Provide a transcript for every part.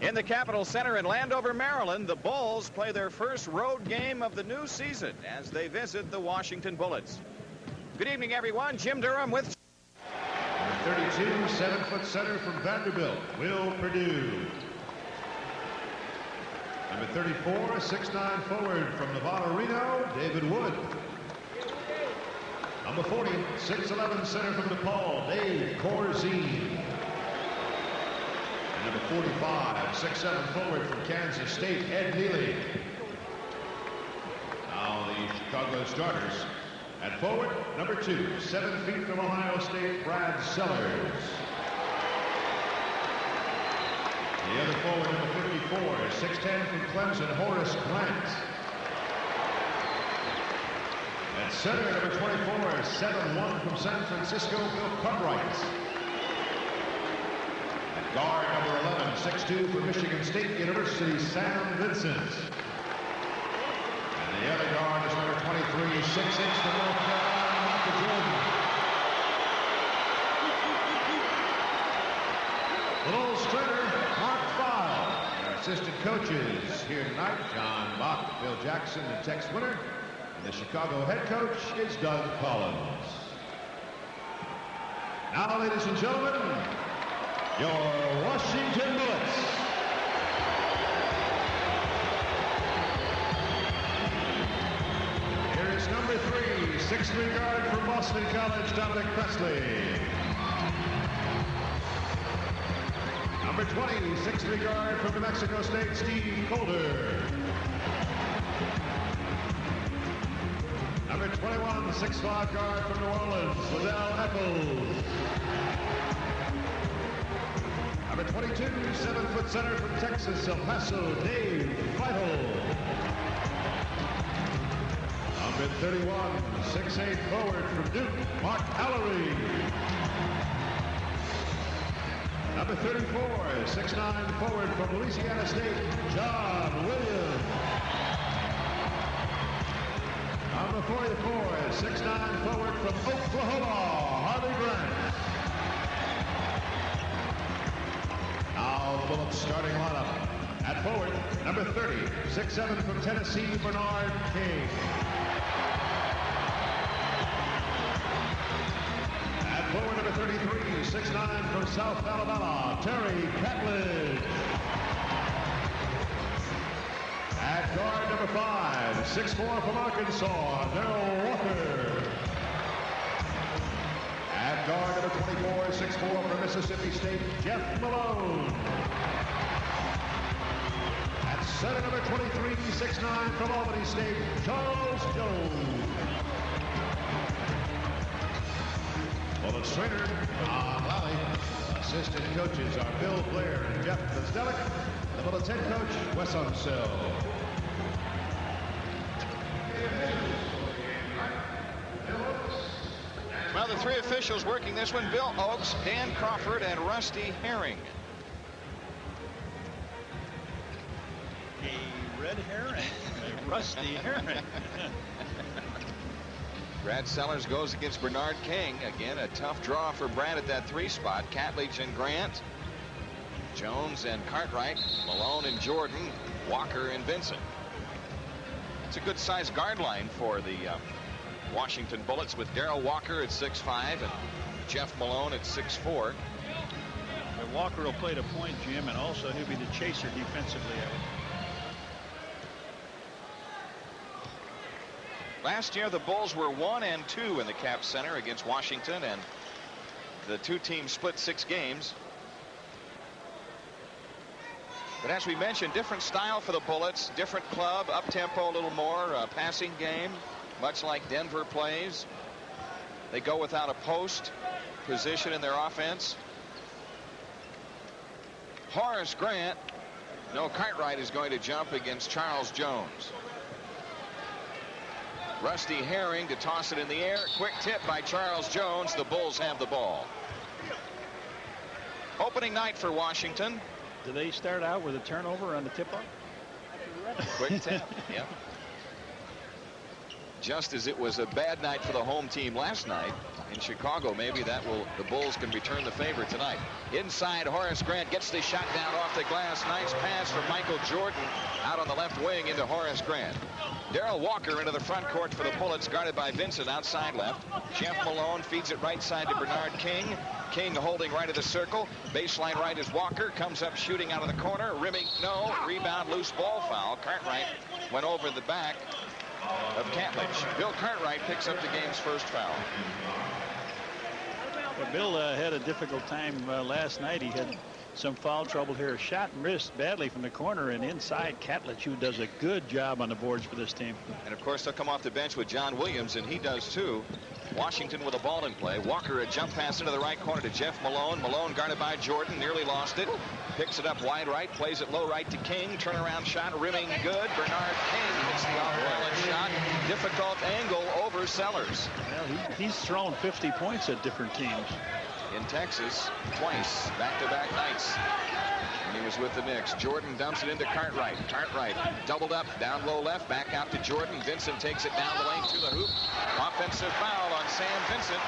In the Capitol Center in Landover, Maryland, the Bulls play their first road game of the new season as they visit the Washington Bullets. Good evening, everyone. Jim Durham with... Number 32, 7-foot center from Vanderbilt, Will Perdue. Number 34, 6'9" forward from Nevada, Reno, David Wood. Number 40, 6'11" center from DePaul, Dave Corzine. And number 45, 6'7" forward from Kansas State, Ed Neely. Now the Chicago starters. At forward, number 2, 7 feet from Ohio State, Brad Sellers. The other forward, number 54, 6'10" from Clemson, Horace Grant. At center, number 24, 7'1" from San Francisco, Bill Cartwright. At guard, number 11, 6'2" from Michigan State University, Sam Vincent. And the other guard is number 23, 6'6" from North Carolina, Michael Jordan. The little stringer, Mark Feil. Our assistant coaches here tonight, John Bach, Bill Jackson, and Tex Winter. And the Chicago head coach is Doug Collins. Now, ladies and gentlemen, your Washington Bullets. Here is number 3, 6'3" guard from Boston College, Dominic Presley. Number 20, 6'3" guard from New Mexico State, Steve Calder. Number 21, 6'5" guard from New Orleans, Liddell Eccles. Number 22, 7-foot center from Texas, El Paso, Dave Feitel. Number 31, 6'8" forward from Duke, Mark Allery. Number 34, 6'9" forward from Louisiana State, John Williams. Number 44, 6'9" forward from Oklahoma, Harvey Grant. Now the Bullets starting lineup. At forward, number 30, 6'7" from Tennessee, Bernard King. At forward, number 33, 6'9" from South Alabama, Terry Catledge. At guard, number 5, 6'4" from Arkansas, Darrell Walker. At guard, number 24, 6'4" from Mississippi State, Jeff Malone. At center, number 23, 6'9" from Albany State, Charles Jones. Bullets trainer, Don Lally. Assistant coaches are Bill Blair and Jeff Kostelic. The Bullets head coach, Wes Unseld. Well, the 3 officials working this one, Bill Oakes, Dan Crawford, and Rusty Herring. A red herring, a rusty herring. Brad Sellers goes against Bernard King. Again, a tough draw for Brad at that 3 spot. Catledge and Grant, Jones and Cartwright, Malone and Jordan, Walker and Vincent. It's a good sized guard line for the Washington Bullets, with Darrell Walker at 6'5" and Jeff Malone at 6'4". But Walker will play the point, Jim, and also he'll be the chaser defensively. Last year, the Bulls were 1-2 in the Cap Center against Washington, and the 2 teams split 6 games. But as we mentioned, different style for the Bullets, different club, up-tempo a little more, passing game, much like Denver plays. They go without a post position in their offense. Horace Grant, no, Cartwright is going to jump against Charles Jones. Rusty Herring to toss it in the air. Quick tip by Charles Jones. The Bulls have the ball. Opening night for Washington. Do they start out with a turnover on the tip-off? Quick tip, yeah. just as it was a bad night for the home team last night in Chicago, maybe the Bulls can return the favor tonight. Inside, Horace Grant gets the shot down off the glass. Nice pass from Michael Jordan out on the left wing into Horace Grant. Darrell Walker into the front court for the Bullets, guarded by Vincent outside left. Jeff Malone feeds it right side to Bernard King. King holding right of the circle. Baseline right is Walker. Comes up shooting out of the corner. Rimming, no. Rebound, loose ball foul. Cartwright went over the back of Catledge. Bill Cartwright picks up the game's first foul. Well, Bill had a difficult time last night. He had some foul trouble here. Shot missed badly from the corner, and inside Catledge, who does a good job on the boards for this team. And of course, they'll come off the bench with John Williams, and he does too. Washington with a ball in play. Walker, a jump pass into the right corner to Jeff Malone. Malone guarded by Jordan, nearly lost it. Picks it up wide right, plays it low right to King. Turnaround shot, rimming good. Bernard King hits the off-balance shot. Difficult angle over Sellers. Well, he's thrown 50 points at different teams. In Texas, twice, back-to-back nights. And he was with the Knicks. Jordan dumps it into Cartwright. Cartwright doubled up, down low left, back out to Jordan. Vincent takes it down the lane to the hoop. Offensive foul on Sam Vincent.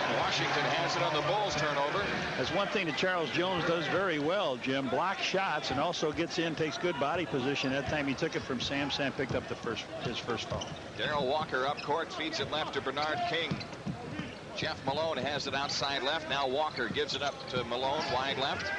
And Washington has it on the Bulls turnover. That's one thing that Charles Jones does very well, Jim. Block shots and also gets in, takes good body position. That time he took it from Sam. Sam picked up his first foul. Darrell Walker up court, feeds it left to Bernard King. Jeff Malone has it outside left. Now Walker gives it up to Malone, wide left.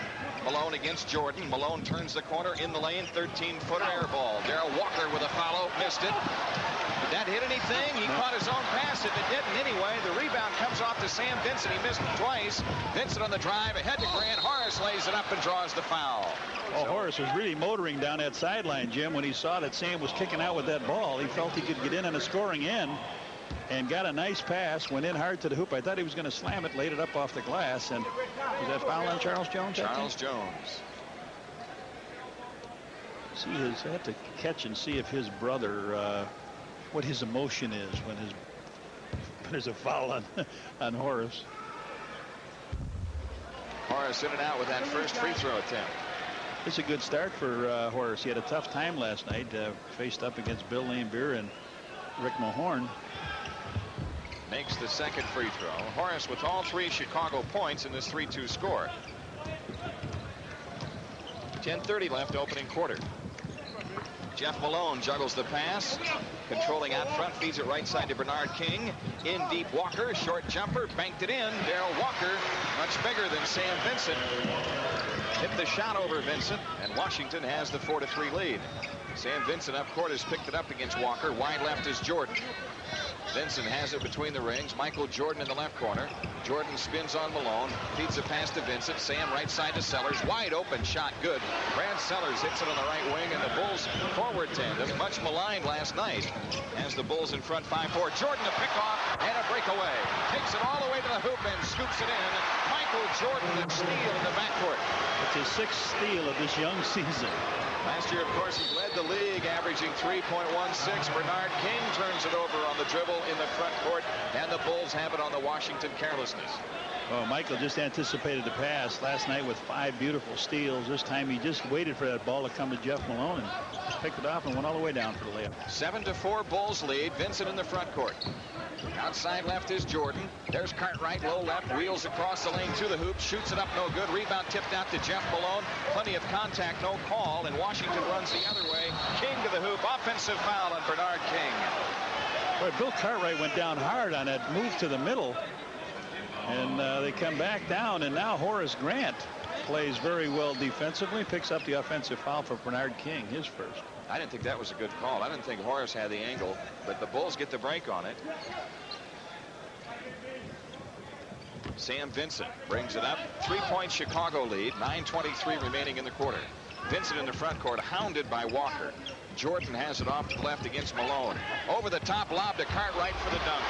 Malone against Jordan. Malone turns the corner in the lane. 13-footer air ball. Darrell Walker with a follow. Missed it. Did that hit anything? He caught his own pass. If it didn't anyway, the rebound comes off to Sam Vincent. He missed it twice. Vincent on the drive. Ahead to Grant. Horace lays it up and draws the foul. Oh, Horace was really motoring down that sideline, Jim, when he saw that Sam was kicking out with that ball. He felt he could get in on a scoring end. And got a nice pass, went in hard to the hoop. I thought he was going to slam it, laid it up off the glass. And was that foul on Charles Jones? Charles Jones. See, I have to catch and see if his brother, what his emotion is when there's a foul on Horace. Horace in and out with that first free throw attempt. It's a good start for Horace. He had a tough time last night, faced up against Bill Laimbeer and Rick Mahorn. Makes the second free throw. Horace with all three Chicago points in this 3-2 score. 10:30 left, opening quarter. Jeff Malone juggles the pass. Controlling out front, feeds it right side to Bernard King. In deep Walker, short jumper, banked it in. Darrell Walker, much bigger than Sam Vincent. Hit the shot over Vincent, and Washington has the 4-3 lead. Sam Vincent up court has picked it up against Walker. Wide left is Jordan. Vincent has it between the rings. Michael Jordan in the left corner. Jordan spins on Malone. Feeds a pass to Vincent. Sam right side to Sellers. Wide open shot. Good. Brad Sellers hits it on the right wing. And the Bulls forward tandem, much maligned last night, has the Bulls in front 5-4. Jordan a pick off and a breakaway. Takes it all the way to the hoop and scoops it in. Michael Jordan and steal in the backcourt. It's his sixth steal of this young season. Last year, of course, he led the league, averaging 3.16. Bernard King turns it over on the dribble in the front court, and the Bulls have it on the Washington carelessness. Well, Michael just anticipated the pass last night with 5 beautiful steals. This time he just waited for that ball to come to Jeff Malone and picked it off and went all the way down for the layup. 7-4 Bulls lead. Vincent in the front court. Outside left is Jordan. There's Cartwright, low left, wheels across the lane to the hoop, shoots it up, no good. Rebound tipped out to Jeff Malone. Plenty of contact, no call, and Washington runs the other way. King to the hoop. Offensive foul on Bernard King. Boy, Bill Cartwright went down hard on that move to the middle. And they come back down, and now Horace Grant plays very well defensively, picks up the offensive foul for Bernard King, his first. I didn't think that was a good call. I didn't think Horace had the angle, but the Bulls get the break on it. Sam Vincent brings it up. 3-point Chicago lead. 9:23 remaining in the quarter. Vincent in the front court, hounded by Walker. Jordan has it off to the left against Malone. Over the top lob to Cartwright for the dunk.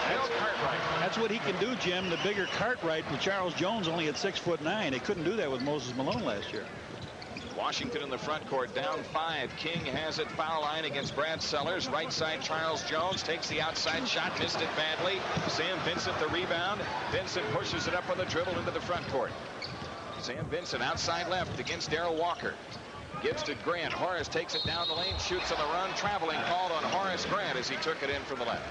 Bill Cartwright. That's what he can do, Jim. The bigger Cartwright with Charles Jones only at 6'9". They couldn't do that with Moses Malone last year. Washington in the front court, down 5. King has it, foul line against Brad Sellers. Right side, Charles Jones takes the outside shot, missed it badly. Sam Vincent the rebound. Vincent pushes it up on the dribble into the front court. Sam Vincent outside left against Darrell Walker. Gives to Grant. Horace takes it down the lane, shoots on the run. Traveling called on Horace Grant as he took it in from the left.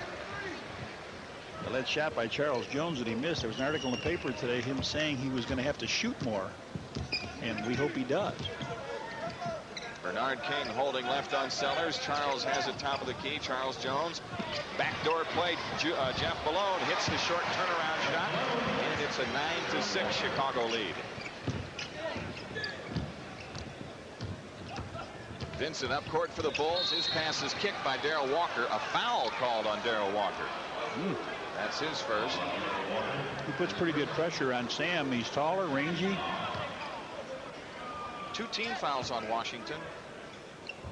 Well, that shot by Charles Jones that he missed. There was an article in the paper today, him saying he was going to have to shoot more. And we hope he does. Bernard King holding left on Sellers. Charles has it top of the key. Charles Jones. Backdoor play. Jeff Malone hits the short turnaround shot. And it's a 9-6 Chicago lead. Vincent up court for the Bulls. His pass is kicked by Darrell Walker. A foul called on Darrell Walker. That's his first. He puts pretty good pressure on Sam. He's taller, rangy. 2 team fouls on Washington.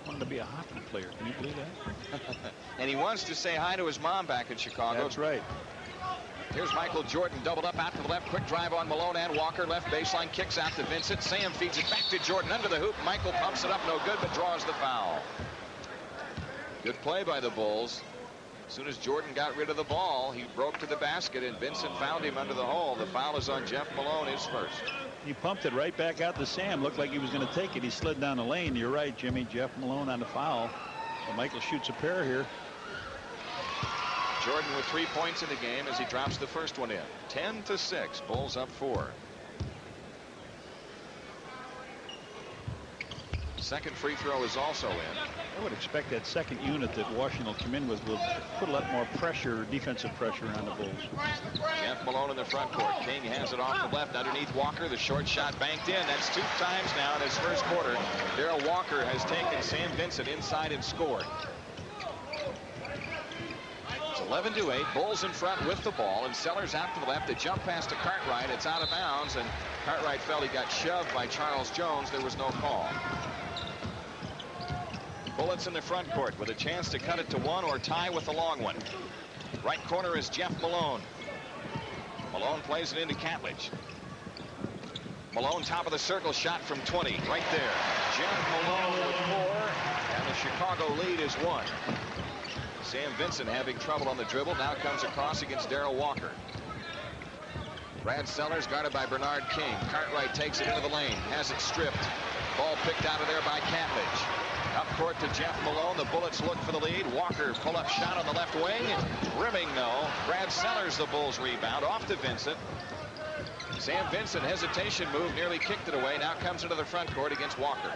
Wanted to be a hockey player. Can you believe that? And he wants to say hi to his mom back in Chicago. That's right. Here's Michael Jordan doubled up out to the left. Quick drive on Malone and Walker. Left baseline, kicks out to Vincent. Sam feeds it back to Jordan under the hoop. Michael pumps it up, no good, but draws the foul. Good play by the Bulls. As soon as Jordan got rid of the ball, he broke to the basket, and Vincent found him under the hole. The foul is on Jeff Malone, his first. He pumped it right back out to Sam. Looked like he was going to take it. He slid down the lane. You're right, Jimmy. Jeff Malone on the foul. So Michael shoots a pair here. Jordan with 3 points in the game as he drops the first one in. 10-6. Bulls up 4. Second free throw is also in. I would expect that second unit that Washington will come in with will put a lot more pressure, defensive pressure on the Bulls. Jeff Malone in the front court. King has it off the left underneath Walker. The short shot banked in. That's 2 times now in his first quarter. Darrell Walker has taken Sam Vincent inside and scored. It's 11-8. Bulls in front with the ball, and Sellers out to the left. The jump pass to Cartwright. It's out of bounds, and Cartwright felt he got shoved by Charles Jones. There was no call. Bullets in the front court with a chance to cut it to 1 or tie with the long one. Right corner is Jeff Malone. Malone plays it into Catledge. Malone top of the circle, shot from 20 right there. Jeff Malone with 4, and the Chicago lead is 1. Sam Vincent having trouble on the dribble, now comes across against Darrell Walker. Brad Sellers guarded by Bernard King. Cartwright takes it into the lane, has it stripped. Ball picked out of there by Catledge. Up court to Jeff Malone. The Bullets look for the lead. Walker pull-up shot on the left wing. Rimming, no. Brad Sellers, the Bulls rebound. Off to Vincent. Sam Vincent, hesitation move, nearly kicked it away. Now comes into the front court against Walker.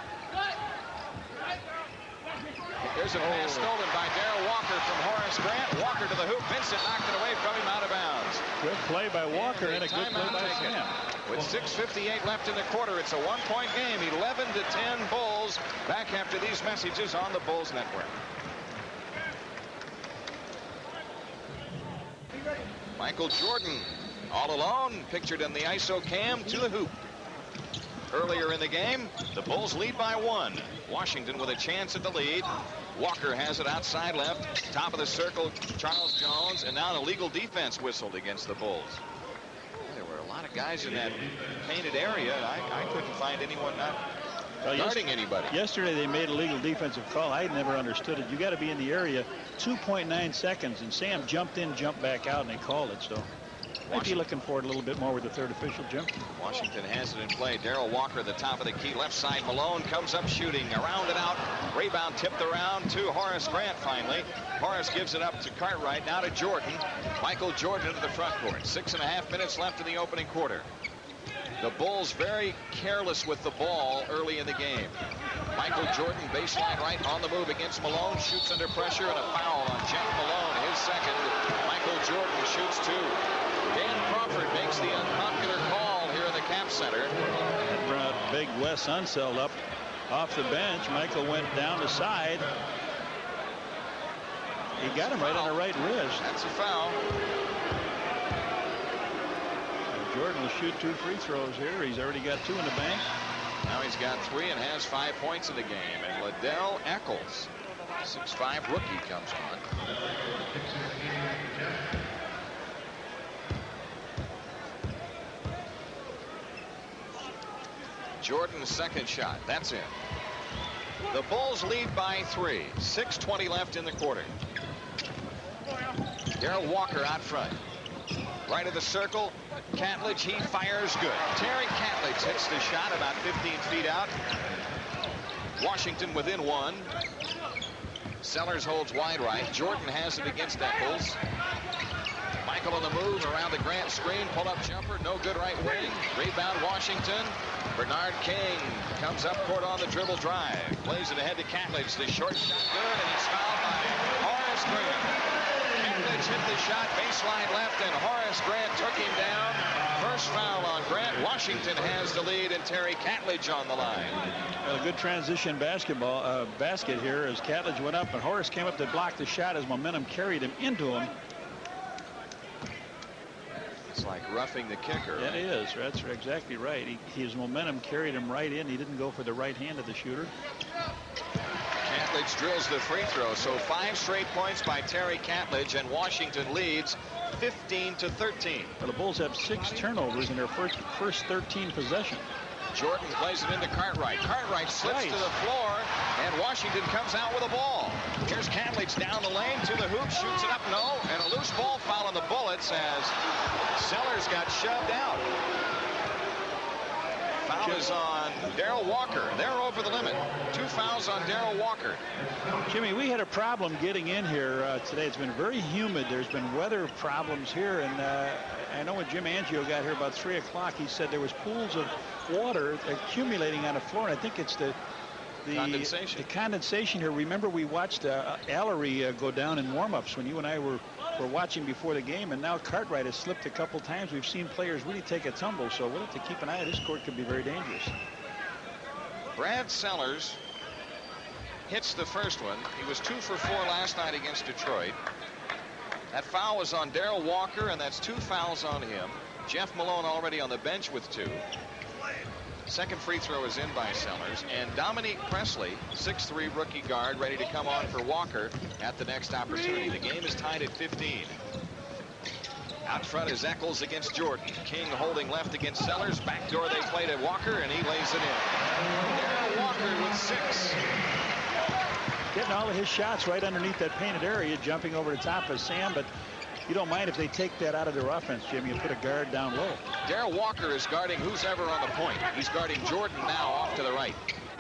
There's a pass stolen by Darrell Walker from Horace Grant. Walker to the hoop. Vincent knocked it away from him out of bounds. Good play by Walker and a good play by Sam. With 6:58 left in the quarter, it's a 1-point game. 11-10 Bulls. Back after these messages on the Bulls Network. Michael Jordan all alone, pictured in the ISO cam, to the hoop. Earlier in the game, the Bulls lead by 1. Washington with a chance at the lead. Walker has it outside left, top of the circle, Charles Jones, and now an illegal defense whistled against the Bulls. There were a lot of guys in that painted area. I couldn't find anyone not guarding anybody. Yesterday they made a legal defensive call. I never understood it. You got to be in the area 2.9 seconds, and Sam jumped in, jumped back out, and they called it. So might be looking for it a little bit more with the third official, Jim. Washington has it in play. Darrell Walker at the top of the key, left side. Malone comes up shooting, around and out. Rebound tipped around to Horace Grant finally. Horace gives it up to Cartwright, now to Jordan. Michael Jordan into the front court. 6.5 minutes left in the opening quarter. The Bulls very careless with the ball early in the game. Michael Jordan, baseline right, on the move against Malone. Shoots under pressure, and a foul on Jeff Malone. His second. Michael Jordan shoots 2. Dan Crawford makes the unpopular call here in the Cap Center. That brought big Wes Unseld up off the bench. Michael went down the side. He got him right on the right wrist. That's a foul. Jordan will shoot 2 free throws here. He's already got 2 in the bank. Now he's got 3 and has 5 points in the game. And Liddell Eccles, 6'5" rookie, comes on. Jordan's second shot. That's in. The Bulls lead by 3. 6:20 left in the quarter. Darrell Walker out front. Right of the circle. Catledge, he fires good. Terry Catledge hits the shot about 15 feet out. Washington within 1. Sellers holds wide right. Jordan has it against Eccles. Michael on the move around the Grant screen. Pull-up jumper. No good right wing. Rebound Washington. Bernard King comes up court on the dribble drive. Plays it ahead to Catledge. The short shot good, and he's fouled by Horace Grant. Catledge hit the shot baseline left, and Horace Grant took him down. First foul on Grant. Washington has the lead, and Terry Catledge on the line. Well, a good transition basket here as Catledge went up, and Horace came up to block the shot as momentum carried him into him. It's like roughing the kicker. It is. That's exactly right. His momentum carried him right in. He didn't go for the right hand of the shooter. Catledge drills the free throw. So 5 straight points by Terry Catledge, and Washington leads 15-13. Well, the Bulls have 6 turnovers in their first 13 possessions. Jordan plays it into Cartwright. Cartwright slips to the floor, and Washington comes out with a ball. Here's Catledge down the lane to the hoop, shoots it up, no, and a loose ball foul on the Bullets as Sellers got shoved out. Foul is on Darrell Walker. They're over the limit. 2 fouls on Darrell Walker. Jimmy, we had a problem getting in here today. It's been very humid. There's been weather problems here, and I know when Jim Angio got here about 3 o'clock, he said there was pools of water accumulating on the floor, and I think it's the condensation here. Remember, we watched Allery go down in warm-ups when you and I were watching before the game, and now Cartwright has slipped a couple times. We've seen players really take a tumble, so we'll have to keep an eye. This court could be very dangerous. Brad Sellers hits the first one. He was 2 for 4 last night against Detroit. That foul was on Darrell Walker, and that's 2 fouls on him. Jeff Malone already on the bench with 2. Second free throw is in by Sellers, and Dominique Presley, 6'3" rookie guard, ready to come on for Walker at the next opportunity. The game is tied at 15. Out front is Eccles against Jordan. King holding left against Sellers. Backdoor they play to Walker, and he lays it in. Darrell Walker with 6. Getting all of his shots right underneath that painted area, jumping over the top of Sam, but you don't mind if they take that out of their offense, Jim. You put a guard down low. Darrell Walker is guarding who's ever on the point. He's guarding Jordan now off to the right.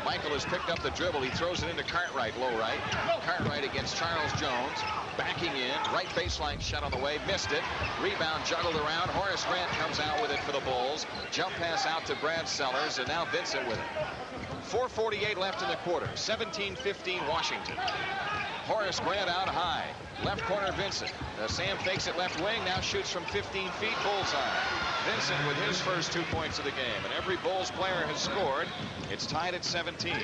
Michael has picked up the dribble. He throws it into Cartwright, low right. Cartwright against Charles Jones. Backing in. Right baseline shot on the way. Missed it. Rebound juggled around. Horace Grant comes out with it for the Bulls. Jump pass out to Brad Sellers, and now Vincent with it. 4:48 left in the quarter. 17-15 Washington. Horace Grant out high. Left corner Vincent. Sam fakes it left wing. Now shoots from 15 feet. Bullseye. Vincent with his first 2 points of the game. And every Bulls player has scored. It's tied at 17.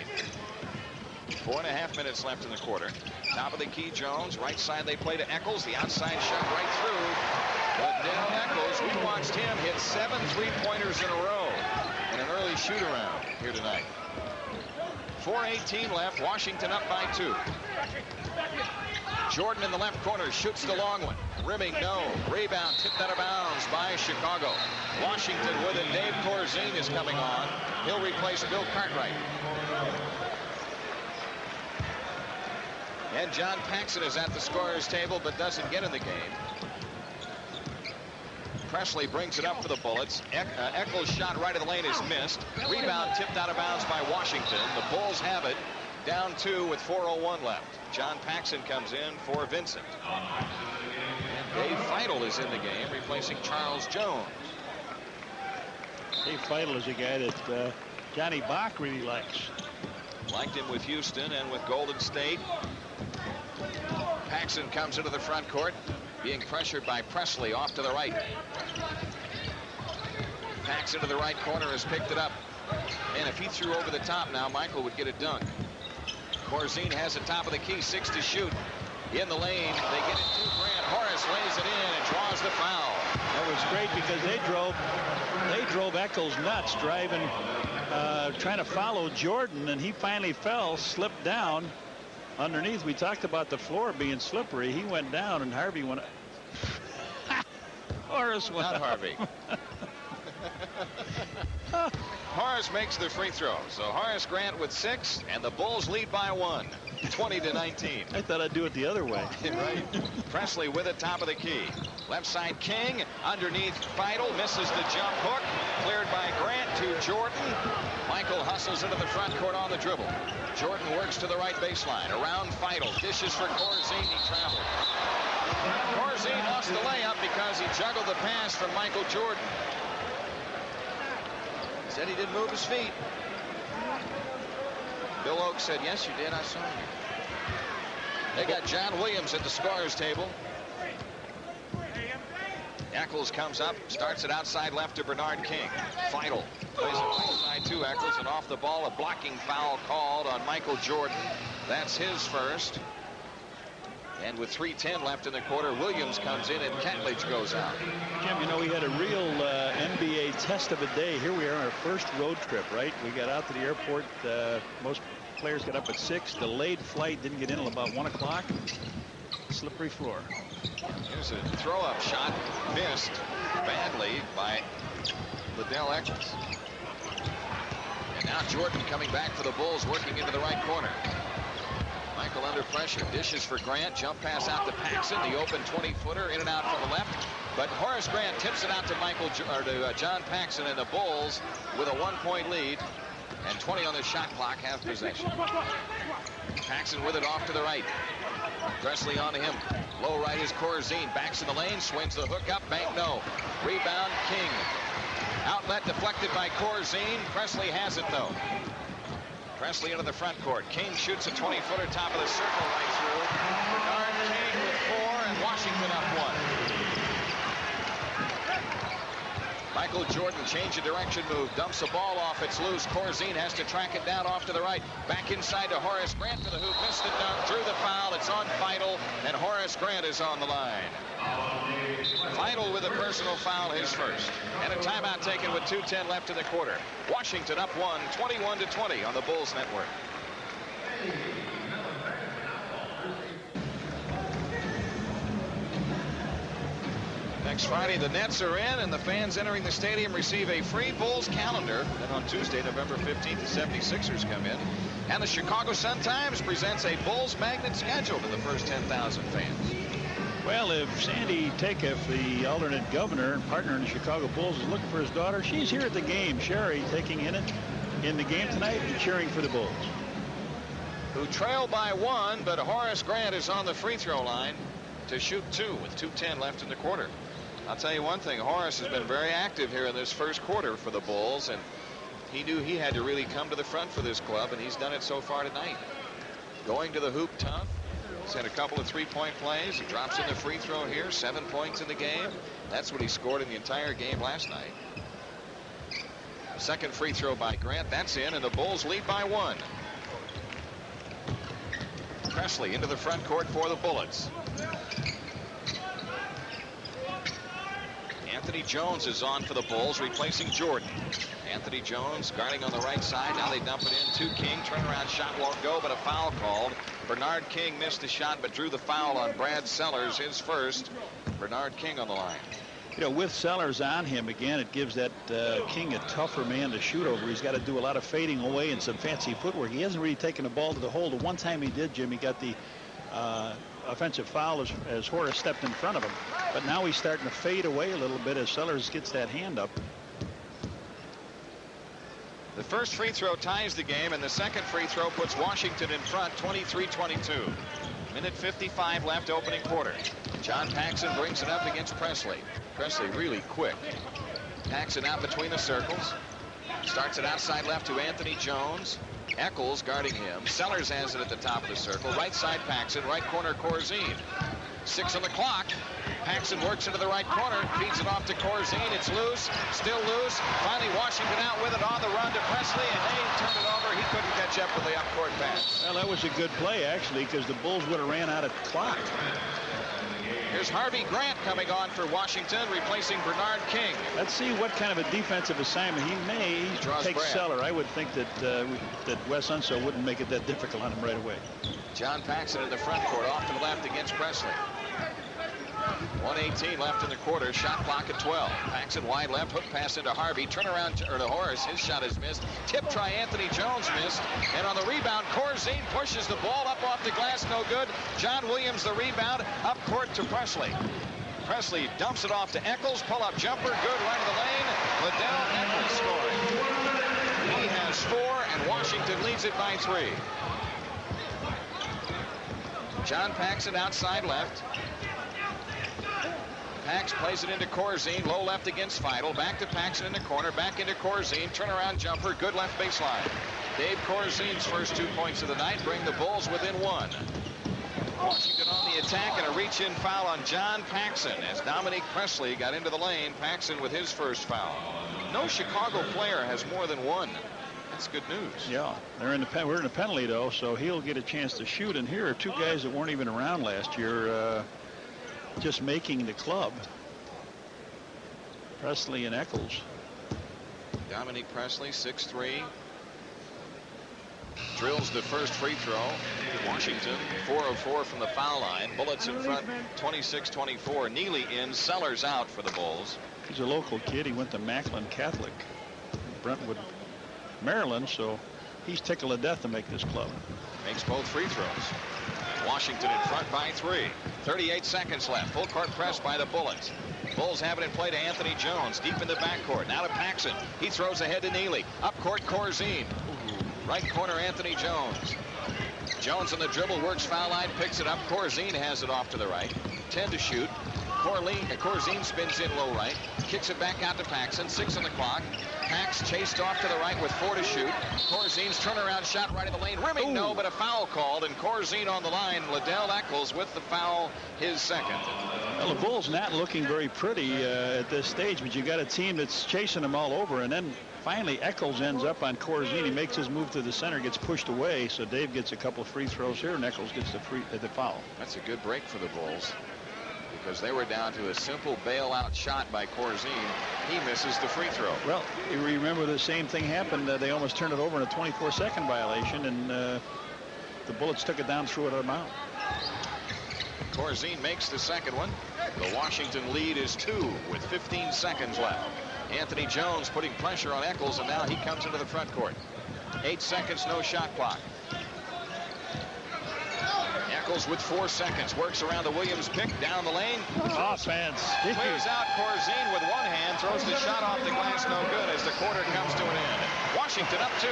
4.5 minutes left in the quarter. Top of the key Jones. Right side they play to Eccles. The outside shot right through. But Dale Eccles, we watched him hit 7 3-pointers in a row in an early shoot around here tonight. 4:18 left. Washington up by 2. Jordan in the left corner shoots the long one. Rimming no. Rebound tipped out of bounds by Chicago. Washington with it. Dave Corzine is coming on. He'll replace Bill Cartwright. And John Paxson is at the scorer's table but doesn't get in the game. Presley brings it up for the Bullets. Eccles' shot right of the lane is missed. Rebound tipped out of bounds by Washington. The Bulls have it. Down 2 with 4:01 left. John Paxson comes in for Vincent. And Dave Feidel is in the game, replacing Charles Jones. Dave Feidel is a guy that Johnny Bach really likes. Liked him with Houston and with Golden State. Paxson comes into the front court, being pressured by Presley off to the right. Paxson to the right corner has picked it up. And if he threw over the top now, Michael would get a dunk. Corzine has the top of the key, 6 to shoot. In the lane, they get it to Grant. Horace lays it in and draws the foul. That was great because they drove Eccles nuts, driving, trying to follow Jordan, and he finally fell, slipped down underneath. We talked about the floor being slippery. He went down, and Harvey went. Horace went. Not up. Harvey. Horace makes the free throw. So Horace Grant with 6, and the Bulls lead by 1, 20-19. I thought I'd do it the other way. Right. Presley with it, top of the key. Left side King, underneath Feidel, misses the jump hook. Cleared by Grant to Jordan. Michael Michael hustles into the front court on the dribble. Jordan works to the right baseline. Around Feidel. Dishes for Corzine. He traveled. Corzine lost the layup because he juggled the pass from Michael Jordan. Said he didn't move his feet. Bill Oakes said, yes, you did. I saw you. They got John Williams at the scorer's table. Eccles comes up, starts it outside left to Bernard King. Feidel plays it right side to Eccles, and off the ball, a blocking foul called on Michael Jordan. That's his first. And with 3:10 left in the quarter, Williams comes in and Catledge goes out. Jim, you know, we had a real NBA test of a day. Here we are on our first road trip, right? We got out to the airport. Most players got up at 6. Delayed flight, didn't get in until about 1 o'clock. Slippery floor. Here's a throw-up shot, missed badly by Liddell Eccles. And now Jordan coming back for the Bulls, working into the right corner. Michael under pressure, dishes for Grant, jump pass out to Paxson, the open 20-footer, in and out from the left. But Horace Grant tips it out to John Paxson, and the Bulls with a 1-point lead and 20 on the shot clock, have possession. Paxson with it off to the right. Presley on to him. Low right is Corzine. Backs in the lane. Swings the hook up. Bank no. Rebound King. Outlet deflected by Corzine. Presley has it though. Presley into the front court. King shoots a 20-footer top of the circle right through. Bernard King with 4 and Washington up 1. Michael Jordan, change of direction move, dumps the ball off, it's loose. Corzine has to track it down off to the right. Back inside to Horace Grant to the hoop, missed the dunk, drew the foul, it's on Feidel, and Horace Grant is on the line. Feidel with a personal foul, his first. And a timeout taken with 2:10 left in the quarter. Washington up 1, 21-20 on the Bulls Network. Next Friday, the Nets are in, and the fans entering the stadium receive a free Bulls calendar. Then on Tuesday, November 15th, the 76ers come in. And the Chicago Sun-Times presents a Bulls magnet schedule to the first 10,000 fans. Well, if Sandy Takeoff, the alternate governor and partner in the Chicago Bulls, is looking for his daughter, she's here at the game. Sherry taking in the game tonight and cheering for the Bulls. Who trail by 1, but Horace Grant is on the free throw line to shoot 2 with 2:10 left in the quarter. I'll tell you one thing, Horace has been very active here in this first quarter for the Bulls, and he knew he had to really come to the front for this club, and he's done it so far tonight. Going to the hoop tough. He's had a couple of three-point plays. He drops in the free throw here, 7 points in the game. That's what he scored in the entire game last night. Second free throw by Grant, that's in, and the Bulls lead by 1. Presley into the front court for the Bullets. Anthony Jones is on for the Bulls, replacing Jordan. Anthony Jones guarding on the right side. Now they dump it in to King. Turnaround shot won't go, but a foul called. Bernard King missed the shot, but drew the foul on Brad Sellers, his first. Bernard King on the line. You know, with Sellers on him again, it gives that King a tougher man to shoot over. He's got to do a lot of fading away and some fancy footwork. He hasn't really taken the ball to the hole. The one time he did, Jim, he got the offensive foul as Horace stepped in front of him. But now he's starting to fade away a little bit as Sellers gets that hand up. The first free throw ties the game, and the second free throw puts Washington in front, 23-22. Minute 55 left, opening quarter. John Paxson brings it up against Presley. Presley really quick. Paxson out between the circles. Starts it outside left to Anthony Jones. Eccles guarding him. Sellers has it at the top of the circle. Right side Paxson, right corner Corzine. 6 on the clock. Paxson works into the right corner, feeds it off to Corzine. It's loose, still loose. Finally Washington out with it on the run to Presley, and Hayne turned it over. He couldn't catch up with the up-court pass. Well, that was a good play, actually, because the Bulls would have ran out of clock. Here's Harvey Grant coming on for Washington, replacing Bernard King. Let's see what kind of a defensive assignment he may take Seller. I would think that that Wes Unseld wouldn't make it that difficult on him right away. John Paxson in the front court, off to the left against Presley. 1:18 left in the quarter. Shot clock at 12. Paxson wide left, hook pass into Harvey. Turnaround to Horace. His shot is missed. Tip try Anthony Jones missed. And on the rebound, Corzine pushes the ball up off the glass. No good. John Williams the rebound. Up court to Presley. Presley dumps it off to Eccles. Pull up jumper. Good right of the lane. Liddell Eccles scoring. He has 6-4, and Washington leads it by 3. John Paxson outside left. Pax plays it into Corzine, low left against Feidel. Back to Paxson in the corner, back into Corzine, turnaround jumper, good left baseline. Dave Corzine's first 2 points of the night bring the Bulls within 1. Washington on the attack, and a reach-in foul on John Paxson as Dominique Presley got into the lane. Paxson with his first foul. No Chicago player has more than 1. That's good news. Yeah, we're in the penalty though, so he'll get a chance to shoot. And here are 2 guys that weren't even around last year, just making the club. Presley and Eccles. Dominique Presley, 6'3". Drills the first free throw. Washington 4 of 4 from the foul line. Bullets in front 26-24. Neely in, Sellers out for the Bulls. He's a local kid. He went to Macklin Catholic, Brentwood, Maryland, so he's tickled to death to make this club. Makes both free throws. Washington in front by 3. 38 seconds left. Full court press by the Bullets. Bulls have it in play to Anthony Jones. Deep in the backcourt. Now to Paxson. He throws ahead to Neely. Up court, Corzine. Right corner, Anthony Jones. Jones on the dribble, works foul line, picks it up. Corzine has it off to the right. 10 to shoot. Corzine spins in low right. Kicks it back out to Paxson. 6 on the clock. Pax chased off to the right with 4 to shoot. Corzine's turnaround shot right in the lane. Rimming, no, but a foul called, and Corzine on the line. Liddell Eccles with the foul, his second. Well, the Bulls not looking very pretty at this stage, but you got a team that's chasing them all over, and then finally Eccles ends up on Corzine. He makes his move to the center, gets pushed away, so Dave gets a couple free throws here, and Eccles gets the foul. That's a good break for the Bulls, because they were down to a simple bailout shot by Corzine. He misses the free throw. Well, you remember the same thing happened. They almost turned it over in a 24-second violation, and the Bullets took it down, threw it out. Corzine makes the second one. The Washington lead is 2 with 15 seconds left. Anthony Jones putting pressure on Eccles, and now he comes into the front court. 8 seconds, no shot clock. Eccles with 4 seconds, works around the Williams pick, down the lane. Offense. Clears out Corzine with one hand, throws the shot off the glass, no good as the quarter comes to an end. Washington up to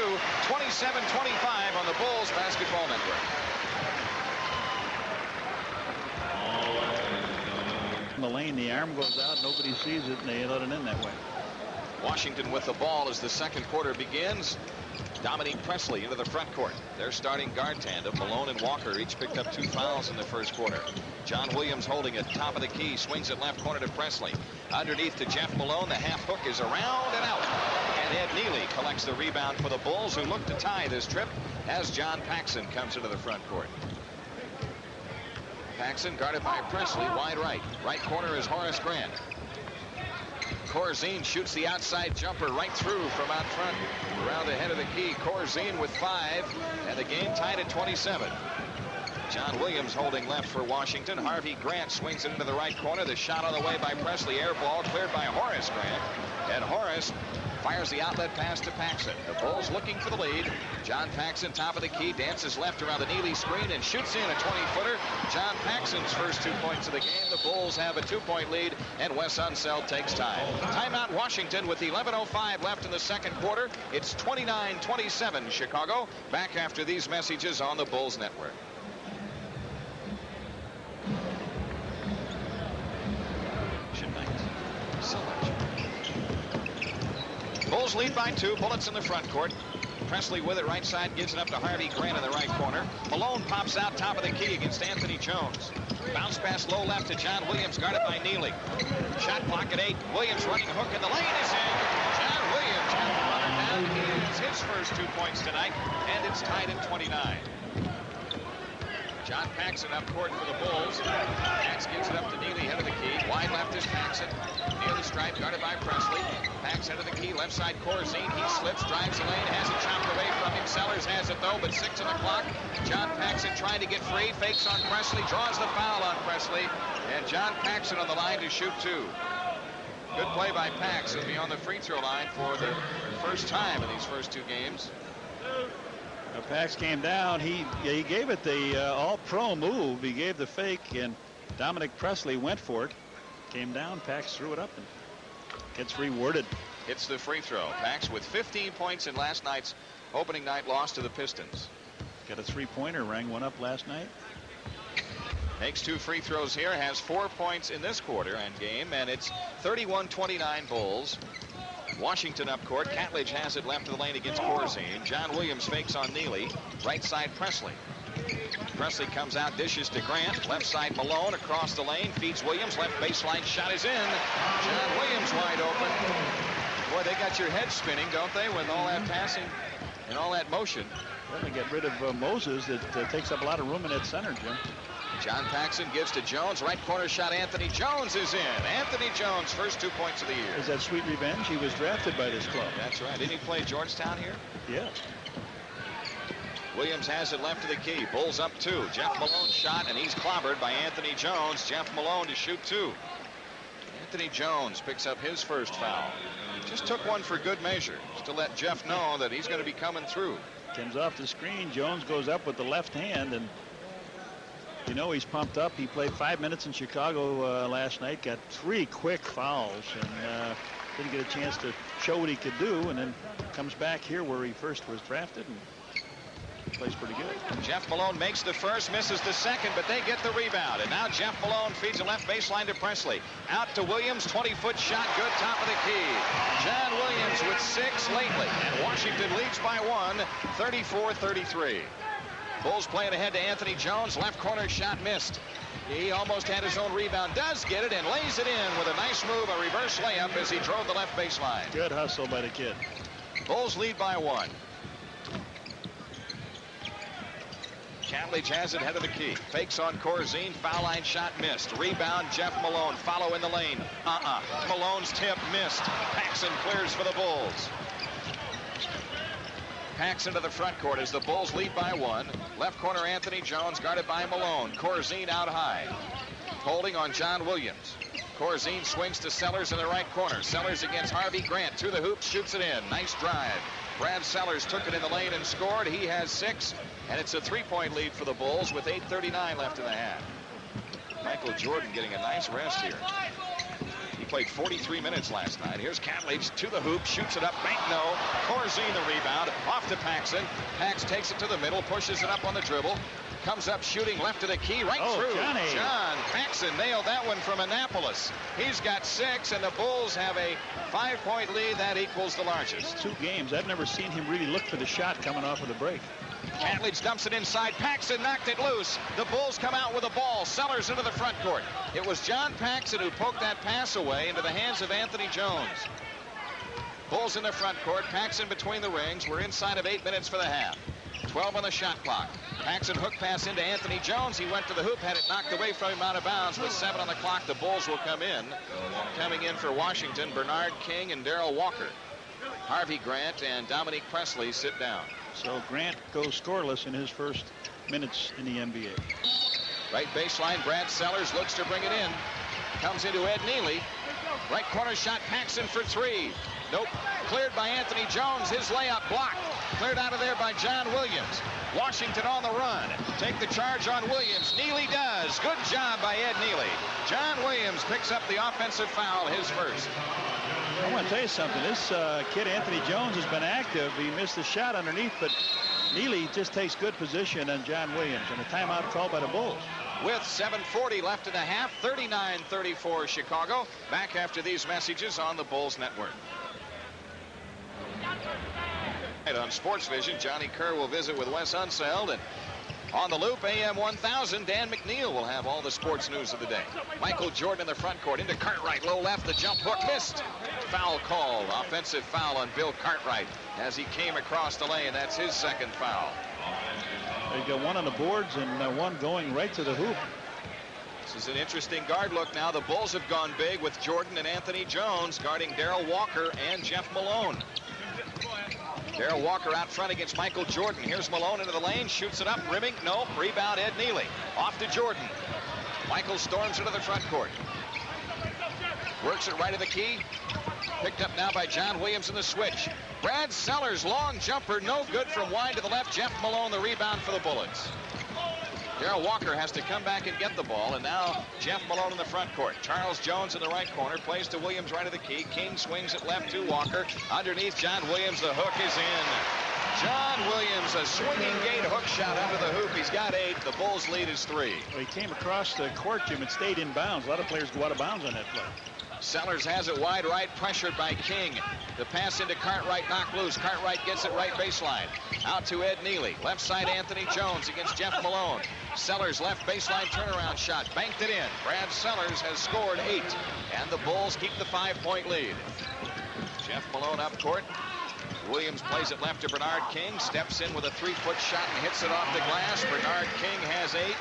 27-25 on the Bulls Basketball Network. In the lane, the arm goes out, nobody sees it, and they let it in that way. Washington with the ball as the second quarter begins. Dominique Presley into the front court. Their starting guard tandem, Malone and Walker, each picked up 2 fouls in the first quarter. John Williams holding it, top of the key, swings it left corner to Presley. Underneath to Jeff Malone, the half hook is around and out. And Ed Neely collects the rebound for the Bulls, who look to tie this trip as John Paxson comes into the front court. Paxson guarded by Presley, wide right. Right corner is Horace Grant. Corzine shoots the outside jumper right through from out front. Around the head of the key, Corzine with 5, and the game tied at 27. John Williams holding left for Washington. Harvey Grant swings it into the right corner. The shot on the way by Presley. Air ball cleared by Horace Grant. And Horace fires the outlet pass to Paxson. The Bulls looking for the lead. John Paxson, top of the key, dances left around the Neely screen and shoots in a 20-footer. John Paxson's first 2 points of the game. The Bulls have a 2-point lead, and Wes Unseld takes time. Timeout Washington with 11:05 left in the second quarter. It's 29-27 Chicago. Back after these messages on the Bulls Network. Bulls lead by 2. Bullets in the front court. Presley with it right side, gives it up to Harvey Grant in the right corner. Malone pops out top of the key against Anthony Jones. Bounce pass low left to John Williams, guarded by Neely. Shot clock at 8. Williams running hook in the lane is in. John Williams got the runner down. He gets his first 2 points tonight, and it's tied at 29. John Paxson up court for the Bulls. Pax gives it up to Neely, head of the key. Wide left is Paxson. Near the stripe, guarded by Presley. Pax head of the key, left side Corzine. He slips, drives the lane, has it chopped away from him. Sellers has it though, but 6 on the clock. John Paxson trying to get free, fakes on Presley, draws the foul on Presley. And John Paxson on the line to shoot 2. Good play by Pax. He'll be on the free throw line for the first time in these first 2 games. Pax came down. He gave it the all-pro move. He gave the fake, and Dominic Presley went for it. Came down. Pax threw it up and gets rewarded. Hits the free throw. Pax with 15 points in last night's opening night loss to the Pistons. Got a three-pointer, rang one up last night. Makes 2 free throws here, has 4 points in this quarter and game, and it's 31-29 Bulls. Washington up court. Catledge has it left of the lane against Corzine. John Williams fakes on Neely. Right side Presley. Presley comes out, dishes to Grant. Left side Malone across the lane, feeds Williams. Left baseline shot is in. John Williams wide open. Boy, they got your head spinning, don't they, with all that passing and all that motion. Well, they get rid of Moses. That takes up a lot of room in that center, Jim. John Paxson gives to Jones. Right corner shot. Anthony Jones is in. Anthony Jones, first 2 points of the year. Is that sweet revenge? He was drafted by this club. That's right. Didn't he play Georgetown here? Yes. Williams has it left of the key. Bulls up 2. Jeff Malone shot, and he's clobbered by Anthony Jones. Jeff Malone to shoot 2. Anthony Jones picks up his first foul. Just took one for good measure, just to let Jeff know that he's going to be coming through. Comes off the screen. Jones goes up with the left hand, and you know he's pumped up. He played 5 minutes in Chicago last night, got 3 quick fouls, and didn't get a chance to show what he could do, and then comes back here where he first was drafted and plays pretty good. Jeff Malone makes the first, misses the second, but they get the rebound. And now Jeff Malone feeds a left baseline to Presley. Out to Williams, 20-foot shot, good, top of the key. John Williams with 6 lately, and Washington leads by 1, 34-33. Bulls playing ahead to Anthony Jones. Left corner shot missed. He almost had his own rebound. Does get it and lays it in with a nice move, a reverse layup as he drove the left baseline. Good hustle by the kid. Bulls lead by 1. Catledge has it head of the key. Fakes on Corzine. Foul line shot missed. Rebound Jeff Malone. Follow in the lane. Malone's tip missed. Paxson clears for the Bulls. Paxson to the front court as the Bulls lead by 1. Left corner Anthony Jones guarded by Malone. Corzine out high. Holding on John Williams. Corzine swings to Sellers in the right corner. Sellers against Harvey Grant. To the hoop, shoots it in. Nice drive. Brad Sellers took it in the lane and scored. He has 6, and it's a 3-point lead for the Bulls with 8:39 left in the half. Michael Jordan getting a nice rest here. He played 43 minutes last night. Here's Catledge to the hoop, shoots it up, bank no. Corzine the rebound, off to Paxson. Pax takes it to the middle, pushes it up on the dribble. Comes up shooting left of the key, right through. Johnny. John Paxson nailed that one from Annapolis. He's got 6, and the Bulls have a 5-point lead. That equals the largest. 2 games. I've never seen him really look for the shot coming off of the break. Catledge dumps it inside. Paxson knocked it loose. The Bulls come out with the ball. Sellers into the front court. It was John Paxson who poked that pass away into the hands of Anthony Jones. Bulls in the front court. Paxson between the rings. We're inside of 8 minutes for the half. 12 on the shot clock. Paxson hook pass into Anthony Jones. He went to the hoop, had it knocked away from him out of bounds. With 7 on the clock, the Bulls will come in. Coming in for Washington, Bernard King and Darrell Walker. Harvey Grant and Dominique Presley sit down. So Grant goes scoreless in his first minutes in the NBA. Right baseline, Brad Sellers looks to bring it in. Comes into Ed Neely. Right corner shot, Paxson for 3. Nope. Cleared by Anthony Jones. His layup blocked. Cleared out of there by John Williams. Washington on the run. Take the charge on Williams. Neely does. Good job by Ed Neely. John Williams picks up the offensive foul, his first. I want to tell you something. This kid, Anthony Jones, has been active. He missed the shot underneath, but Neely just takes good position on John Williams, and a timeout called by the Bulls. With 7:40 left in the half, 39-34 Chicago. Back after these messages on the Bulls Network. On Sports Vision, Johnny Kerr will visit with Wes Unseld, and on the loop, AM 1000, Dan McNeil will have all the sports news of the day. Michael Jordan in the front court, into Cartwright, low left, the jump hook missed. Foul called, offensive foul on Bill Cartwright as he came across the lane. That's his second foul. They've got 1 on the boards and 1 going right to the hoop. This is an interesting guard look now. The Bulls have gone big with Jordan and Anthony Jones guarding Darrell Walker and Jeff Malone. Darrell Walker out front against Michael Jordan. Here's Malone into the lane, shoots it up, rimming, no, rebound Ed Neely. Off to Jordan. Michael storms into the front court. Works it right of the key. Picked up now by John Williams in the switch. Brad Sellers, long jumper, no good from wide to the left. Jeff Malone, the rebound for the Bullets. Darrell Walker has to come back and get the ball, and now Jeff Malone in the front court. Charles Jones in the right corner, plays to Williams right of the key. King swings it left to Walker. Underneath John Williams, the hook is in. John Williams, a swinging gate hook shot under the hoop. He's got 8. The Bulls lead is 3. Well, he came across the court, Jim, and stayed in bounds. A lot of players go out of bounds on that play. Sellers has it wide right, pressured by King. The pass into Cartwright, knocked loose. Cartwright gets it right baseline. Out to Ed Neely. Left side, Anthony Jones against Jeff Malone. Sellers left baseline turnaround shot. Banked it in. Brad Sellers has scored 8. And the Bulls keep the 5-point lead. Jeff Malone up court. Williams plays it left to Bernard King. Steps in with a 3-foot shot and hits it off the glass. Bernard King has 8.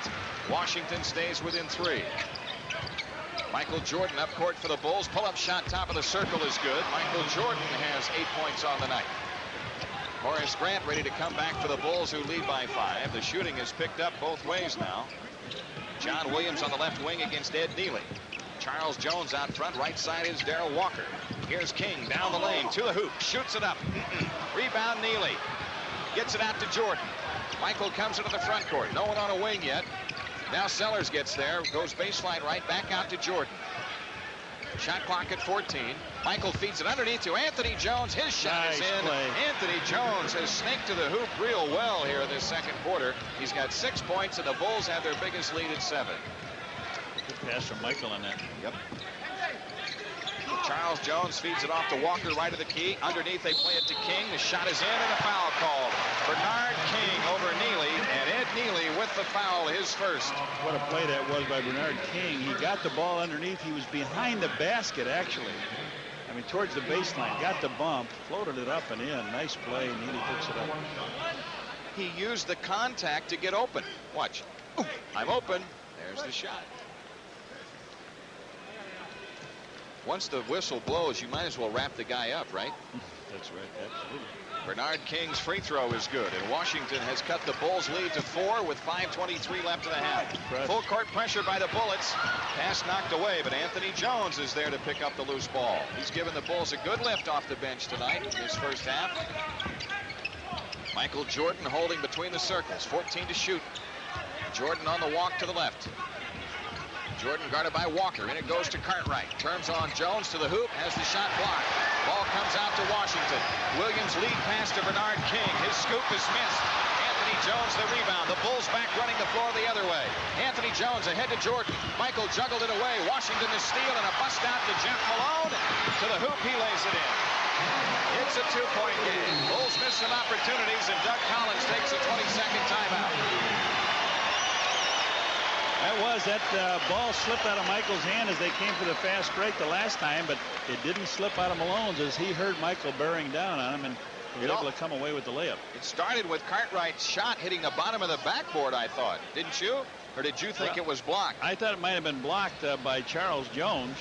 Washington stays within 3. Michael Jordan up court for the Bulls. Pull-up shot top of the circle is good. Michael Jordan has 8 points on the night. Horace Grant ready to come back for the Bulls, who lead by 5. The shooting is picked up both ways now. John Williams on the left wing against Ed Neely. Charles Jones out front. Right side is Darrell Walker. Here's King down the lane to the hoop. Shoots it up. Rebound Neely. Gets it out to Jordan. Michael comes into the front court. No one on a wing yet. Now Sellers gets there. Goes baseline right. Back out to Jordan. Shot clock at 14. Michael feeds it underneath to Anthony Jones. His shot is in. Play. Anthony Jones has snaked to the hoop real well here in this second quarter. He's got 6 points, and the Bulls have their biggest lead at 7. Good pass from Michael on that. Yep. Charles Jones feeds it off to Walker right of the key. Underneath they play it to King. The shot is in and a foul called. Bernard King over Neely, and Ed Neely with the foul, his first. What a play that was by Bernard King. He got the ball underneath. He was behind the basket, actually. I mean, towards the baseline. Got the bump, floated it up and in. Nice play. Neely picks it up. He used the contact to get open. Watch. Ooh, I'm open. There's the shot. Once the whistle blows, you might as well wrap the guy up, right? That's right, absolutely. Bernard King's free throw is good, and Washington has cut the Bulls' lead to 4 with 5:23 left in the half. Full court pressure by the Bullets. Pass knocked away, but Anthony Jones is there to pick up the loose ball. He's given the Bulls a good lift off the bench tonight in this first half. Michael Jordan holding between the circles, 14 to shoot. Jordan on the walk to the left. Jordan guarded by Walker, and it goes to Cartwright. Turns on Jones to the hoop, has the shot blocked. Ball comes out to Washington. Williams lead pass to Bernard King. His scoop is missed. Anthony Jones the rebound. The Bulls back running the floor the other way. Anthony Jones ahead to Jordan. Michael juggled it away. Washington to steal, and a bust out to Jeff Malone. To the hoop, he lays it in. It's a 2-point game. Bulls miss some opportunities, and Doug Collins takes a 20-second timeout. That ball slipped out of Michael's hand as they came for the fast break the last time, but it didn't slip out of Malone's as he heard Michael bearing down on him and was able to come away with the layup. It started with Cartwright's shot hitting the bottom of the backboard, I thought. Didn't you? Or did you think it was blocked? I thought it might have been blocked by Charles Jones.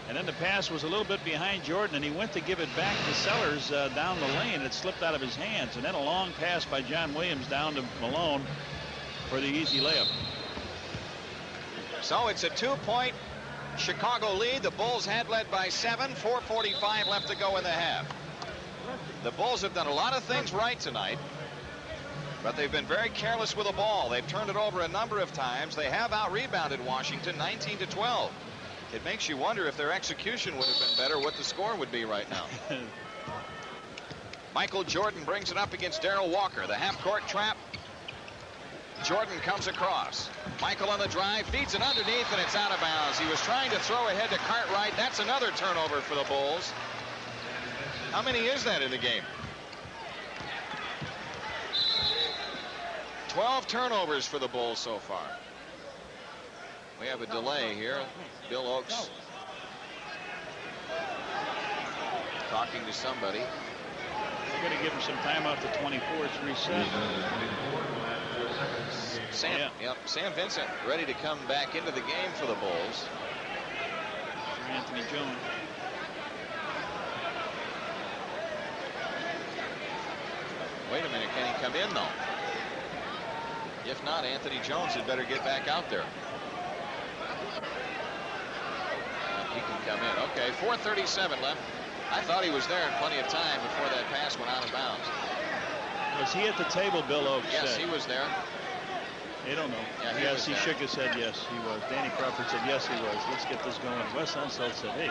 And then the pass was a little bit behind Jordan, and he went to give it back to Sellers down the lane. It slipped out of his hands. And then a long pass by John Williams down to Malone for the easy layup. So it's a 2-point Chicago lead. The Bulls had led by 7. 4:45 left to go in the half. The Bulls have done a lot of things right tonight, but they've been very careless with the ball. They've turned it over a number of times. They have out-rebounded Washington 19-12. It makes you wonder if their execution would have been better, what the score would be right now. Michael Jordan brings it up against Darrell Walker. The half-court trap. Jordan comes across. Michael on the drive, feeds it underneath, and it's out of bounds. He was trying to throw ahead to Cartwright. That's another turnover for the Bulls. How many is that in the game? 12 turnovers for the Bulls so far. We have a delay here. Bill Oakes talking to somebody. They're going to give him some time out to 24. It's reset. Sam Vincent ready to come back into the game for the Bulls. Anthony Jones. Wait a minute, can he come in though? If not, Anthony Jones had better get back out there. He can come in. Okay, 4:37 left. I thought he was there in plenty of time before that pass went out of bounds. Was he at the table, Bill Oakes? Yes, he was there. They don't know. Yeah, he shook his head. Yes, he was. Danny Crawford said yes, he was. Let's get this going. Wes Unseld said, hey,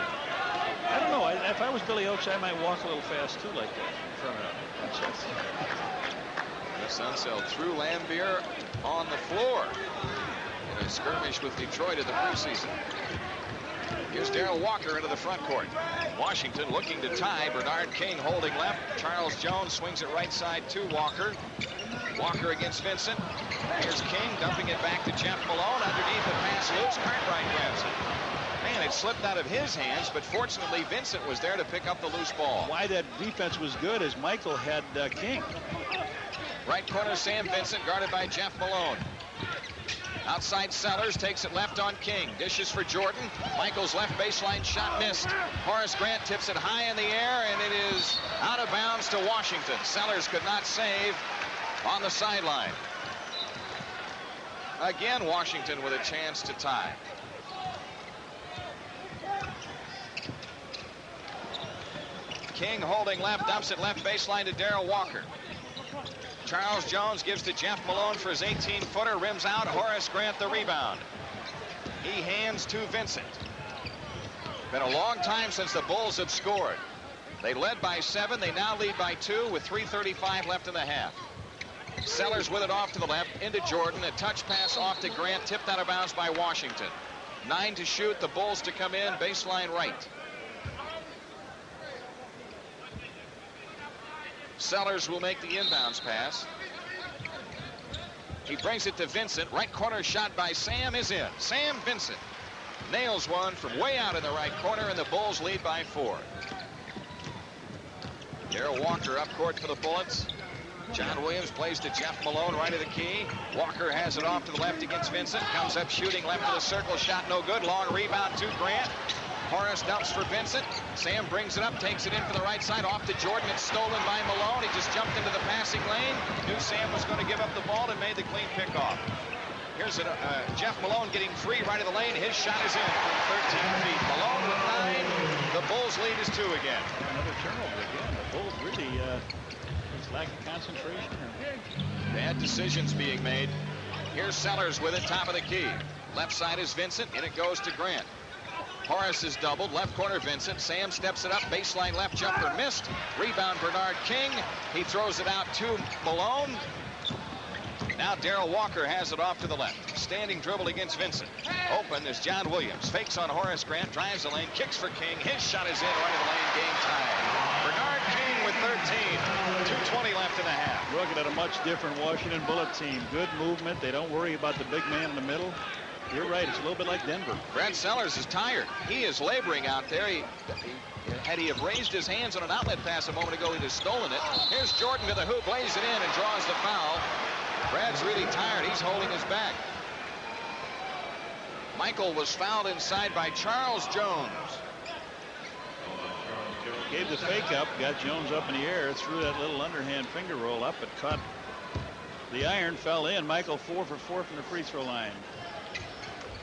I don't know. If I was Billy Oakes, I might walk a little fast too, like that, in front of Sunsell threw Lambier on the floor in a skirmish with Detroit in the preseason. Here's Darrell Walker into the front court. Washington looking to tie. Bernard King holding left. Charles Jones swings it right side to Walker. Walker against Vincent. Here's King dumping it back to Jeff Malone. Underneath the pass loose. Cartwright grabs it. Man, it slipped out of his hands, but fortunately Vincent was there to pick up the loose ball. Why that defense was good is Michael had King. Right corner, Sam Vincent, guarded by Jeff Malone. Outside Sellers takes it left on King. Dishes for Jordan. Michael's left baseline shot missed. Horace Grant tips it high in the air, and it is out of bounds to Washington. Sellers could not save on the sideline. Again, Washington with a chance to tie. King holding left, dumps it left baseline to Darrell Walker. Charles Jones gives to Jeff Malone for his 18-footer, rims out. Horace Grant the rebound. He hands to Vincent. Been a long time since the Bulls have scored. They led by 7. They now lead by 2 with 3:35 left in the half. Sellers with it off to the left into Jordan. A touch pass off to Grant, tipped out of bounds by Washington. 9 to shoot. The Bulls to come in. Baseline right. Sellers will make the inbounds pass. He brings it to Vincent. Right corner shot by Sam is in. Sam Vincent nails one from way out in the right corner, and the Bulls lead by 4. Darrell Walker up court for the Bullets. John Williams plays to Jeff Malone right of the key. Walker has it off to the left against Vincent. Comes up shooting left of the circle. Shot no good. Long rebound to Grant. Horace dumps for Vincent. Sam brings it up, takes it in for the right side, off to Jordan. It's stolen by Malone. He just jumped into the passing lane. Knew Sam was going to give up the ball and made the clean pickoff. Here's Jeff Malone getting free right of the lane. His shot is in from 13 feet. Malone with 9. The Bulls lead is 2 again. Another turnover again. The Bulls really lack concentration. Bad decisions being made. Here's Sellers with it, top of the key. Left side is Vincent, and it goes to Grant. Horace is doubled. Left corner, Vincent. Sam steps it up. Baseline left jumper missed. Rebound, Bernard King. He throws it out to Malone. Now Darrell Walker has it off to the left. Standing dribble against Vincent. Open is John Williams. Fakes on Horace Grant. Drives the lane. Kicks for King. His shot is in right of the lane. Game time. Bernard King with 13. 2:20 left in the half. Looking at a much different Washington Bullet team. Good movement. They don't worry about the big man in the middle. You're right. It's a little bit like Denver. Brad Sellers is tired. He is laboring out there. Had he have raised his hands on an outlet pass a moment ago, he'd have stolen it. Here's Jordan to the hoop, lays it in, and draws the foul. Brad's really tired. He's holding his back. Michael was fouled inside by Charles Jones. Gave the fake up, got Jones up in the air, threw that little underhand finger roll up, but caught the iron, fell in. Michael 4 for 4 from the free throw line.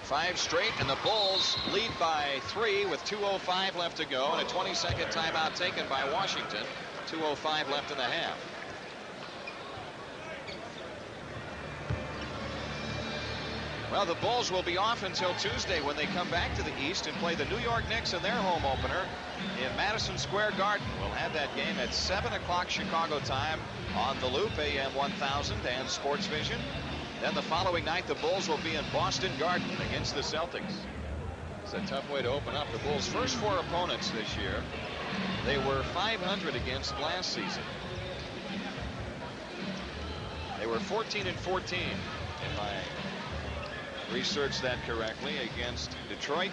5 straight, and the Bulls lead by 3 with 2:05 left to go, and a 20-second timeout taken by Washington. 2:05 left in the half. Well, the Bulls will be off until Tuesday when they come back to the East and play the New York Knicks in their home opener in Madison Square Garden. We'll have that game at 7 o'clock Chicago time on the Loop, AM 1000 and Sports Vision. Then the following night, the Bulls will be in Boston Garden against the Celtics. It's a tough way to open up. The Bulls' first 4 opponents this year, they were 500 against last season. They were 14-14, if I researched that correctly, against Detroit,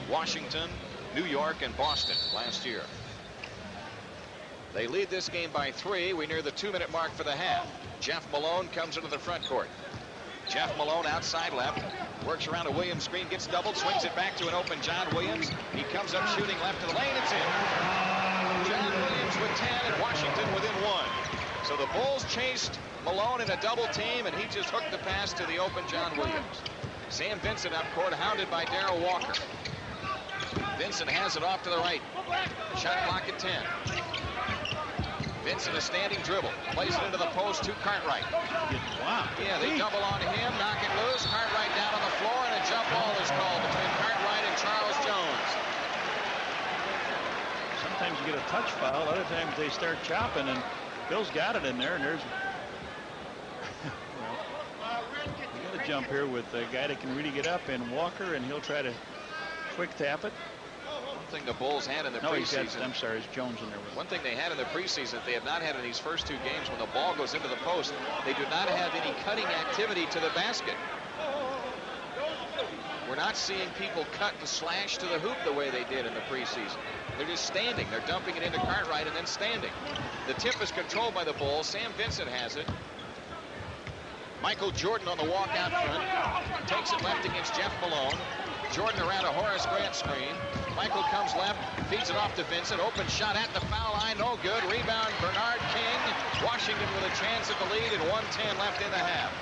Washington, New York, and Boston last year. They lead this game by 3. We near the 2-minute mark for the half. Jeff Malone comes into the front court. Jeff Malone outside left, works around a Williams screen, gets doubled, swings it back to an open John Williams. He comes up shooting left to the lane. It's in. John Williams with 10 and Washington within 1. So the Bulls chased Malone in a double team, and he just hooked the pass to the open John Williams. Sam Vincent up court, hounded by Darrell Walker. Vincent has it off to the right. Shot clock at 10. Vincent a standing dribble, plays it into the post to Cartwright. Wow. Yeah, they double on him, knock it loose. Cartwright down on the floor, and a jump ball is called between Cartwright and Charles Jones. you get a touch foul. Other times they start chopping, and Bill's got it in there, and there's you got a jump here with a guy that can really get up, and Walker, and he'll try to quick tap it. One thing the Bulls had in the preseason. I'm sorry, it's Jones in there. One thing they had in the preseason that they have not had in these first two games, when the ball goes into the post, they do not have any cutting activity to the basket. We're not seeing people cut and slash to the hoop the way they did in the preseason. They're just standing. They're dumping it into Cartwright and then standing. The tip is controlled by the Bulls. Sam Vincent has it. Michael Jordan on the walk out front. Takes it left against Jeff Malone. Jordan around a Horace Grant screen. Michael comes left, feeds it off to Vincent. Open shot at the foul line, no good. Rebound, Bernard King. Washington with a chance at the lead, and 1:10 left in the half.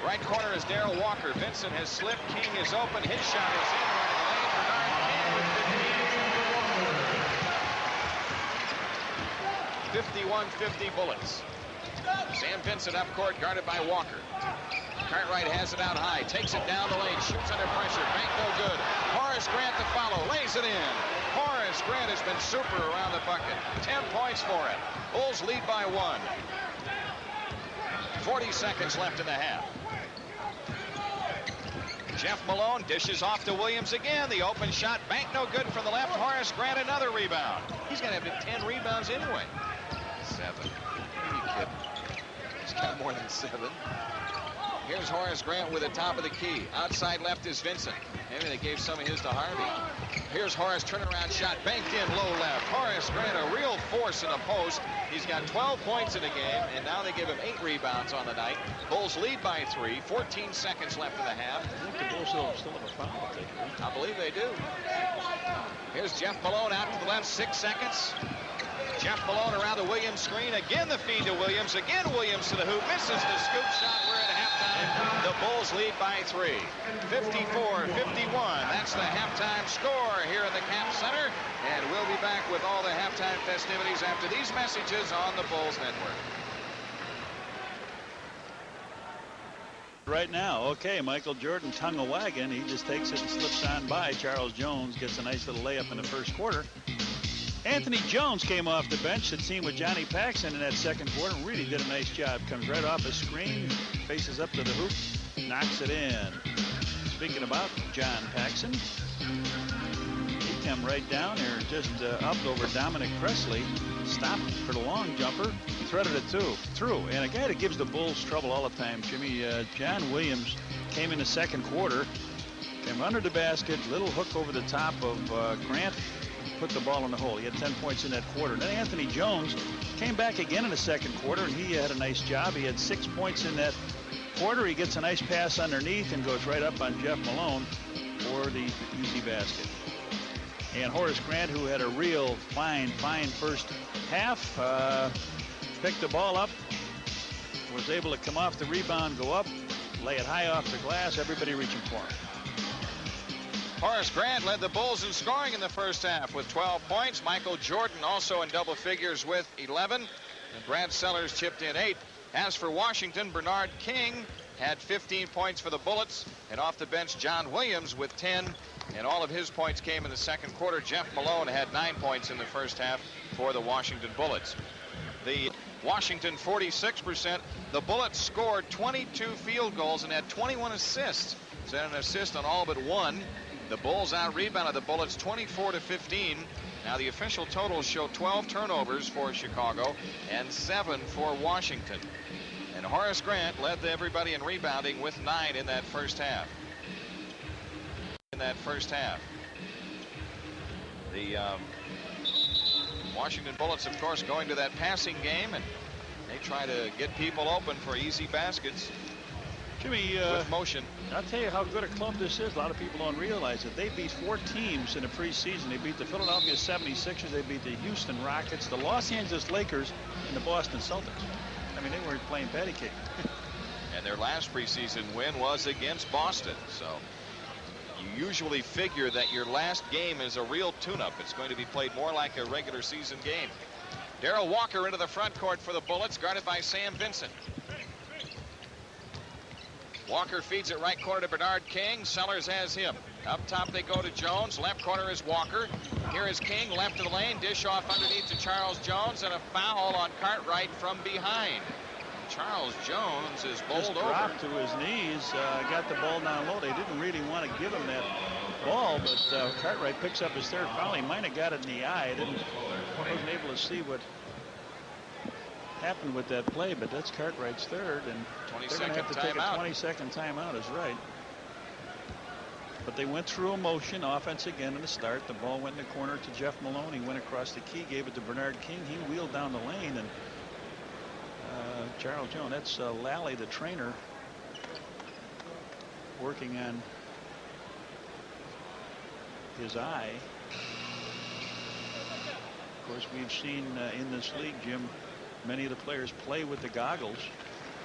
Right corner is Darrell Walker. Vincent has slipped. King is open. His shot is in right of the lane. Bernard King with 15. 51-50 Bullets. Sam Vincent up court, guarded by Walker. Cartwright has it out high, takes it down the lane, shoots under pressure, bank no good. Horace Grant to follow, lays it in. Horace Grant has been super around the bucket. 10 points for it. Bulls lead by 1. 40 seconds left in the half. Jeff Malone dishes off to Williams again. The open shot, bank no good from the left. Horace Grant another rebound. He's going to have 10 rebounds anyway. 7. Are you kidding? He's got more than 7. Here's Horace Grant with the top of the key. Outside left is Vincent. Maybe they gave some of his to Harvey. Here's Horace, turnaround shot, banked in low left. Horace Grant, a real force in the post. He's got 12 points in the game, and now they give him 8 rebounds on the night. Bulls lead by 3. 14 seconds left in the half. I think the Bulls still have a foul. I believe they do. Here's Jeff Malone out to the left, 6 seconds. Jeff Malone around the Williams screen. Again the feed to Williams. Again Williams to the hoop. Misses the scoop shot. We're at halftime. The Bulls lead by 3. 54-51. That's the halftime score here in the Cap Center. And we'll be back with all the halftime festivities after these messages on the Bulls Network. Right now, okay, Michael Jordan tongue a wagon. He just takes it and slips on by. Charles Jones gets a nice little layup in the first quarter. Anthony Jones came off the bench, had seen with Johnny Paxson in that second quarter, and really did a nice job. Comes right off his screen, faces up to the hoop, knocks it in. Speaking about John Paxson, he came right down there, just upped over Dominic Presley, stopped for the long jumper, threaded it through. And a guy that gives the Bulls trouble all the time, Jimmy, John Williams, came in the second quarter, came under the basket, little hook over the top of Grant, put the ball in the hole. He had 10 points in that quarter. Then Anthony Jones came back again in the second quarter, and he had a nice job. He had 6 points in that quarter. He gets a nice pass underneath and goes right up on Jeff Malone for the easy basket. And Horace Grant, who had a real fine first half, picked the ball up, was able to come off the rebound, go up, lay it high off the glass, everybody reaching for him. Horace Grant led the Bulls in scoring in the first half with 12 points. Michael Jordan also in double figures with 11. And Brad Sellers chipped in 8. As for Washington, Bernard King had 15 points for the Bullets. And off the bench, John Williams with 10. And all of his points came in the second quarter. Jeff Malone had 9 points in the first half for the Washington Bullets. The Washington 46%. The Bullets scored 22 field goals and had 21 assists. So an assist on all but 1. The Bulls out-rebounded the Bullets 24-15. Now the official totals show 12 turnovers for Chicago and 7 for Washington. And Horace Grant led everybody in rebounding with 9 in that first half. The Washington Bullets, of course, going to that passing game, and they try to get people open for easy baskets. Jimmy, with motion. I'll tell you how good a club this is. A lot of people don't realize it. They beat 4 teams in the preseason. They beat the Philadelphia 76ers. They beat the Houston Rockets, the Los Angeles Lakers, and the Boston Celtics. I mean, they weren't playing patty cake. And their last preseason win was against Boston. So you usually figure that your last game is a real tune-up. It's going to be played more like a regular season game. Darrell Walker into the front court for the Bullets, guarded by Sam Vincent. Walker feeds it right corner to Bernard King. Sellers has him. Up top they go to Jones. Left corner is Walker. Here is King, left of the lane, dish off underneath to Charles Jones, and a foul on Cartwright from behind. Charles Jones is bowled over. Dropped to his knees, got the ball down low. They didn't really want to give him that ball, but Cartwright picks up his third foul. He might have got it in the eye. Wasn't able to see what happened with that play, but that's Cartwright's third, and they're going to have to take a 20-second timeout is right. But they went through a motion offense again in the start. The ball went in the corner to Jeff Malone. He went across the key, gave it to Bernard King. He wheeled down the lane, and Charles Jones, that's Lally, the trainer, working on his eye. Of course, we've seen in this league, Jim, many of the players play with the goggles.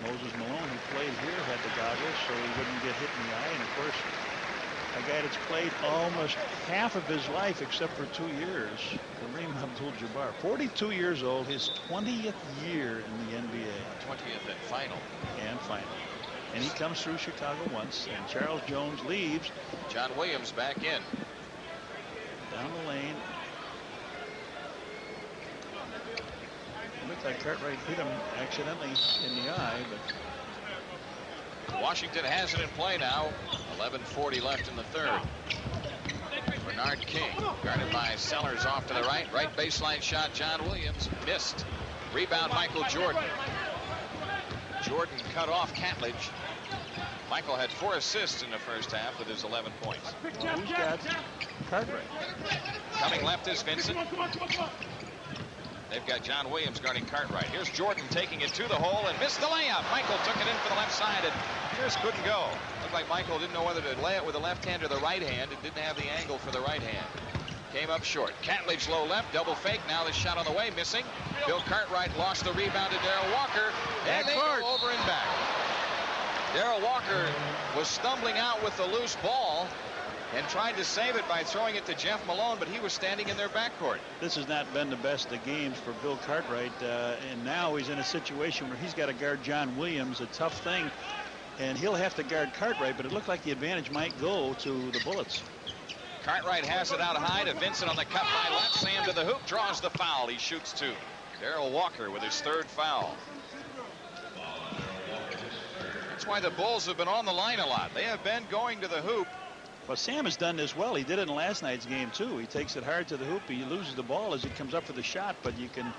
Moses Malone, who played here, had the goggles so he wouldn't get hit in the eye. And of course, a guy that's played almost half of his life except for 2 years, Kareem Abdul-Jabbar, 42 years old, his 20th year in the NBA. 20th and final. And final. And he comes through Chicago once, and Charles Jones leaves. John Williams back in. Down the lane. It looked like Cartwright hit him accidentally in the eye, but Washington has it in play now. 11:40 left in the third. Bernard King guarded by Sellers off to the right. Right baseline shot. John Williams missed. Rebound Michael Jordan. Jordan cut off Catledge. Michael had 4 assists in the first half with his 11 points. Well, who's got Cartwright? Coming left is Vincent. They've got John Williams guarding Cartwright. Here's Jordan taking it to the hole and missed the layup. Michael took it in for the left side, and Pierce couldn't go. Looked like Michael didn't know whether to lay it with the left hand or the right hand, and didn't have the angle for the right hand. Came up short. Catledge low left, double fake. Now the shot on the way, missing. Bill Cartwright lost the rebound to Darrell Walker, and they go over and back. Darrell Walker was stumbling out with the loose ball and tried to save it by throwing it to Jeff Malone, but he was standing in their backcourt. This has not been the best of games for Bill Cartwright, and now he's in a situation where he's got to guard John Williams, a tough thing, and he'll have to guard Cartwright, but it looked like the advantage might go to the Bullets. Cartwright has it out high to Vincent on the cut by left. Sam to the hoop, draws the foul. He shoots 2. Darrell Walker with his 3rd foul. That's why the Bulls have been on the line a lot. They have been going to the hoop. Well, Sam has done this well. He did it in last night's game, too. He takes it hard to the hoop. He loses the ball as he comes up for the shot, but you can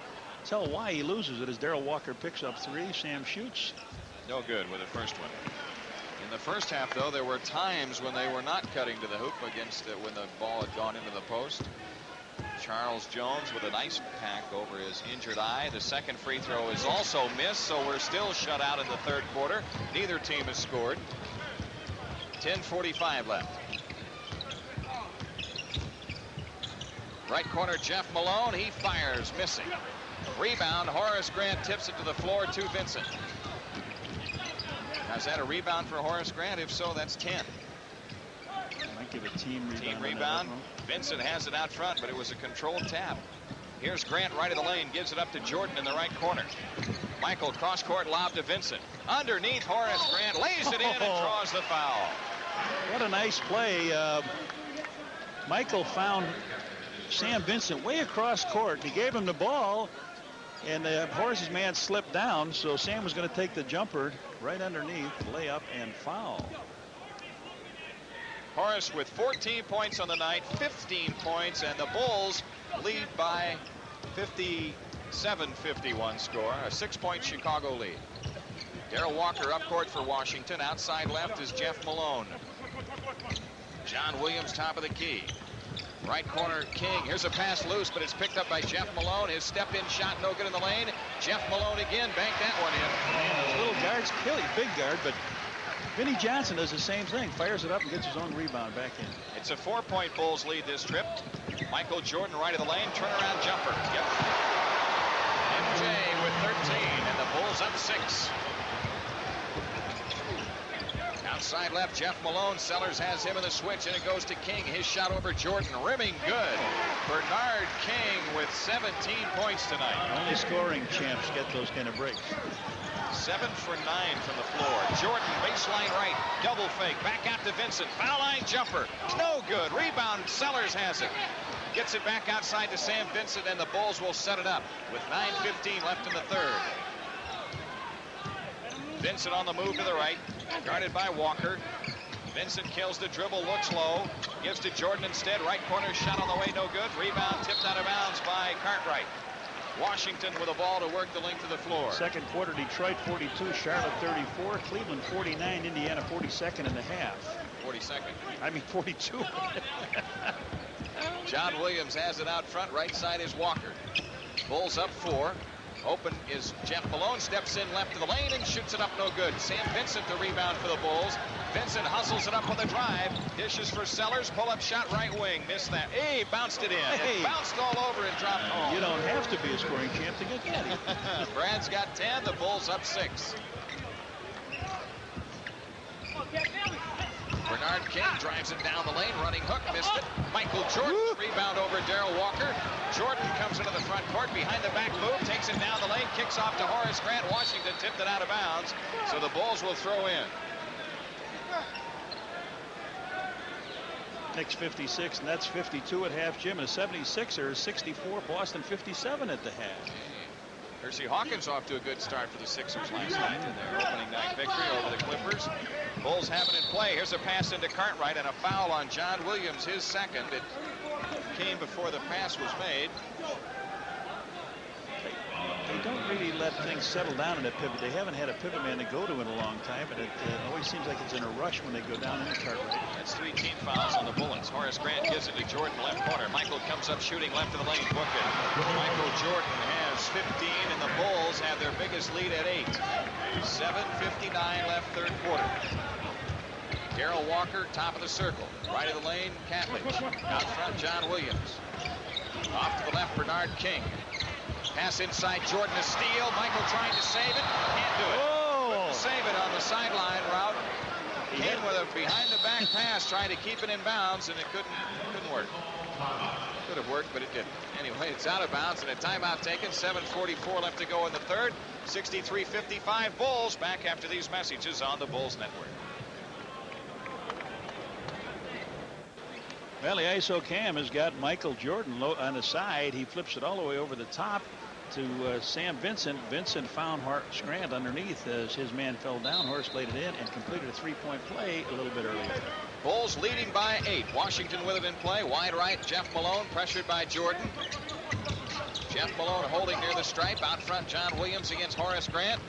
tell why he loses it as Darrell Walker picks up 3. Sam shoots. No good with the first one. In the first half, though, there were times when they were not cutting to the hoop against when the ball had gone into the post. Charles Jones with an ice pack over his injured eye. The second free throw is also missed, so we're still shut out in the third quarter. Neither team has scored. 10:45 left. Right corner, Jeff Malone. He fires, missing. Rebound, Horace Grant tips it to the floor to Vincent. Now, is that a rebound for Horace Grant? If so, that's 10. Might give a team rebound. Team rebound. Vincent has it out front, but it was a controlled tap. Here's Grant right of the lane, gives it up to Jordan in the right corner. Michael cross-court lob to Vincent. Underneath, Horace Grant lays it in and draws the foul. What a nice play. Michael found Sam Vincent way across court. He gave him the ball, and Horace's man slipped down, so Sam was going to take the jumper right underneath, layup, and foul. Horace with 14 points on the night, 15 points, and the Bulls lead by 57-51 score, a 6-point Chicago lead. Darrell Walker up court for Washington. Outside left is Jeff Malone. John Williams top of the key. Right corner, King. Here's a pass loose, but it's picked up by Jeff Malone. His step-in shot no good in the lane. Jeff Malone again, banked that one in. Man, those little guards kill you. Big guard, but Vinnie Johnson does the same thing. Fires it up and gets his own rebound back in. It's a 4-point Bulls lead this trip. Michael Jordan right of the lane. Turnaround jumper. Yep. MJ with 13, and the Bulls up 6. Outside left, Jeff Malone. Sellers has him in the switch, and it goes to King. His shot over Jordan, rimming good. Bernard King with 17 points tonight. Only scoring champs get those kind of breaks. 7 for 9 from the floor. Jordan, baseline right, double fake, back out to Vincent. Foul line jumper, no good. Rebound, Sellers has it. Gets it back outside to Sam Vincent, and the Bulls will set it up with 9:15 left in the third. Vincent on the move to the right, guarded by Walker. Vincent kills the dribble, looks low, gives to Jordan instead. Right corner shot on the way, no good. Rebound tipped out of bounds by Cartwright. Washington with a ball to work the length of the floor. Second quarter, Detroit 42, Charlotte 34, Cleveland 49, Indiana 42nd in the half. 42nd. I mean 42. John Williams has it out front. Right side is Walker. Bulls up 4. Open is Jeff Malone. Steps in left of the lane and shoots it up, no good. Sam Vincent the rebound for the Bulls. Vincent hustles it up with a drive. Dishes for Sellers. Pull-up shot right wing. Missed that. Hey, bounced it in. Hey. It bounced all over and dropped home. You don't have to be a scoring champ to get that. Brad's got 10. The Bulls up 6. Bernard King drives it down the lane, running hook, missed it. Michael Jordan, rebound over Darrell Walker. Jordan comes into the front court, behind the back move, takes it down the lane, kicks off to Horace Grant. Washington tipped it out of bounds, so the Bulls will throw in. Knicks 56, and that's 52 at half, Jim. And the 76ers 64, Boston 57 at the half. Hersey Hawkins off to a good start for the Sixers last night in their opening night victory over the Clippers. Bulls have it in play. Here's a pass into Cartwright and a foul on John Williams, his second. It came before the pass was made. They don't really let things settle down in a pivot. They haven't had a pivot man to go to in a long time, and it always seems like it's in a rush when they go down in the Cartwright. That's 3 team fouls on the Bullets. Horace Grant gives it to Jordan, left corner. Michael comes up shooting left of the lane. Book it. Michael Jordan has 15, and the Bulls have their biggest lead at 8. 7:59 left, third quarter. Darrell Walker, top of the circle. Right of the lane, Catledge. Out front, John Williams. Off to the left, Bernard King. Pass inside, Jordan to steal. Michael trying to save it. Can't do it. Oh! Save it on the sideline route. Came with a behind-the-back pass, trying to keep it in bounds, and it couldn't work. Could have worked, but it didn't. Anyway, it's out of bounds, and a timeout taken. 7:44 left to go in the third. 63-55 Bulls. Back after these messages on the Bulls Network. Well, the ISO cam has got Michael Jordan on the side. He flips it all the way over the top to Sam Vincent. Vincent found Horace Grant underneath as his man fell down. Horace laid it in and completed a three-point play a little bit earlier. Bulls leading by 8. Washington with it in play. Wide right, Jeff Malone pressured by Jordan. Jeff Malone holding near the stripe. Out front, John Williams against Horace Grant.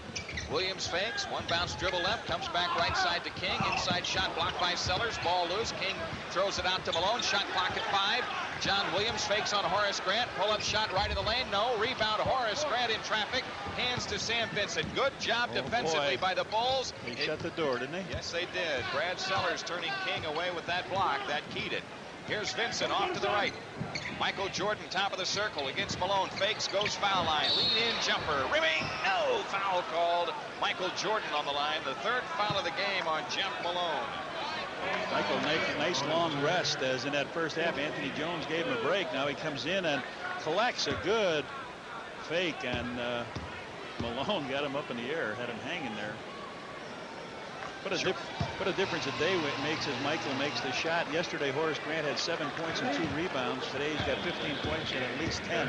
Williams fakes, one bounce dribble left, comes back right side to King. Inside shot blocked by Sellers, ball loose. King throws it out to Malone, shot clock at 5. John Williams fakes on Horace Grant, pull-up shot right in the lane, no. Rebound, Horace Grant in traffic, hands to Sam Vincent. Good job defensively by the Bulls. They shut the door, didn't they? Yes, they did. Brad Sellers turning King away with that block. That keyed it. Here's Vincent off to the right. Michael Jordan, top of the circle against Malone. Fakes, goes foul line. Lean in jumper. Rimming. No. Foul called. Michael Jordan on the line. The third foul of the game on Jeff Malone. Michael, nice long rest as in that first half. Anthony Jones gave him a break. Now he comes in and collects a good fake, and Malone got him up in the air, had him hanging there. What a difference a day makes as Michael makes the shot. Yesterday, Horace Grant had 7 points and 2 rebounds. Today, he's got 15 points and at least 10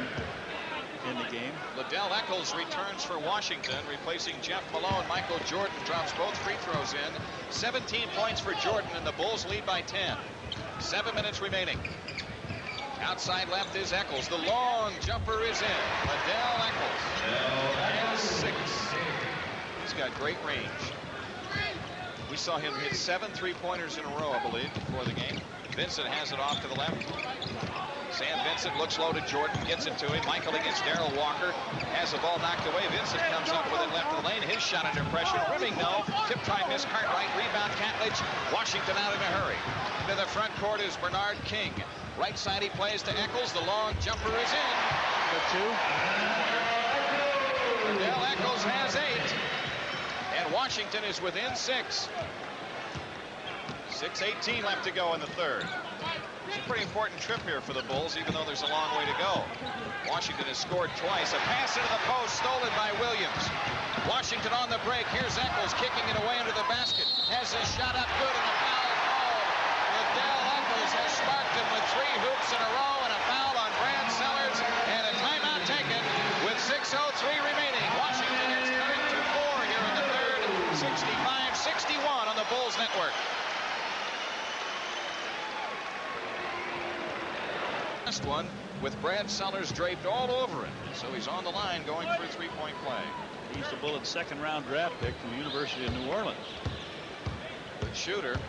in the game. Liddell Eccles returns for Washington, replacing Jeff Malone. Michael Jordan drops both free throws in. 17 points for Jordan, and the Bulls lead by 10. 7 minutes remaining. Outside left is Eccles. The long jumper is in. Liddell Eccles. And 6. He's got great range. We saw him hit 7 3-pointers in a row, I believe, before the game. Vincent has it off to the left. Sam Vincent looks low to Jordan, gets it to him. Michael against Darrell Walker, has the ball knocked away. Vincent comes up with it left of the lane. His shot under pressure. Rimming, no. Tip try, miss. Cartwright, rebound, Catledge. Washington out in a hurry. To the front court is Bernard King. Right side he plays to Eccles. The long jumper is in. For 2. Liddell Eccles has 8. And Washington is within 6. 6:18 left to go in the third. It's a pretty important trip here for the Bulls, even though there's a long way to go. Washington has scored twice. A pass into the post, stolen by Williams. Washington on the break. Here's Eccles kicking it away under the basket. Has his shot up good, and a foul called. Liddell Eccles has Sparkton with 3 hoops in a row and a foul on Brad Sellers and a timeout taken with 6:03 remaining. Washington is coming to 4 here in the third. 65-61 on the Bulls network. Last one with Brad Sellers draped all over it. So he's on the line going for a 3-point play. He's the Bullets' second-round draft pick from the University of New Orleans. Good shooter.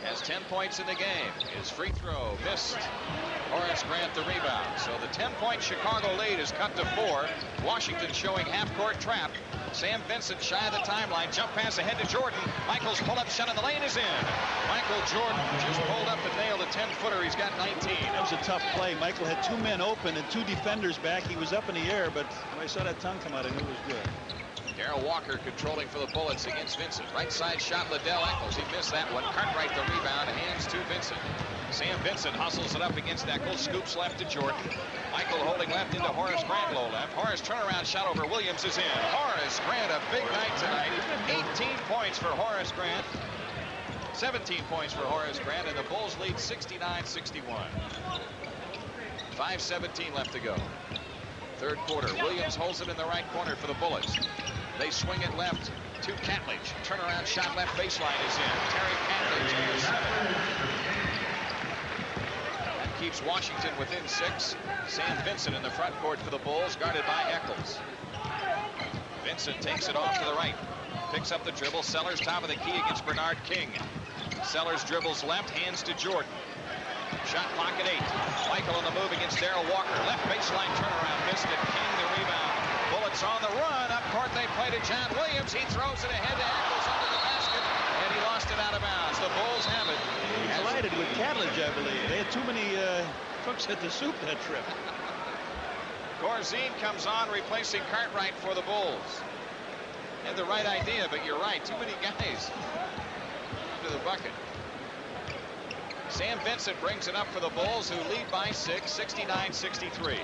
Has 10 points in the game. His free throw missed. Horace Grant the rebound. So the 10-point Chicago lead is cut to 4. Washington showing half-court trap. Sam Vincent shy of the timeline. Jump pass ahead to Jordan. Michael's pull-up shot in the lane is in. Michael Jordan just pulled up and nailed a 10-footer. He's got 19. That was a tough play. Michael had 2 men open and 2 defenders back. He was up in the air, but when I saw that tongue come out, I knew it was good. Darrell Walker controlling for the Bullets against Vincent. Right side shot, Liddell Eccles. He missed that one. Cartwright the rebound, hands to Vincent. Sam Vincent hustles it up against Eccles. Scoops left to Jordan. Michael holding left into Horace Grant, low left. Horace turnaround shot over Williams is in. Horace Grant, a big night tonight. 18 points for Horace Grant. 17 points for Horace Grant, and the Bulls lead 69-61. 5:17 left to go. Third quarter. Williams holds it in the right corner for the Bullets. They swing it left to Catledge. Turnaround shot left baseline is in. Terry Catledge with a 7. That keeps Washington within 6. Sam Vincent in the front court for the Bulls, guarded by Eccles. Vincent takes it off to the right. Picks up the dribble. Sellers top of the key against Bernard King. Sellers dribbles left, hands to Jordan. Shot clock at 8. Michael on the move against Darrell Walker. Left baseline turnaround, missed it. King the rebound. Bullets on the run. Up court they play to John Williams. He throws it ahead to Eccles under the basket, and he lost it out of bounds. The Bulls have it. He collided with Catledge, I believe. They had too many cooks at the soup that trip. Corzine comes on, replacing Cartwright for the Bulls. Had the right idea, but you're right. Too many guys to the bucket. Sam Vincent brings it up for the Bulls, who lead by 6, 69-63.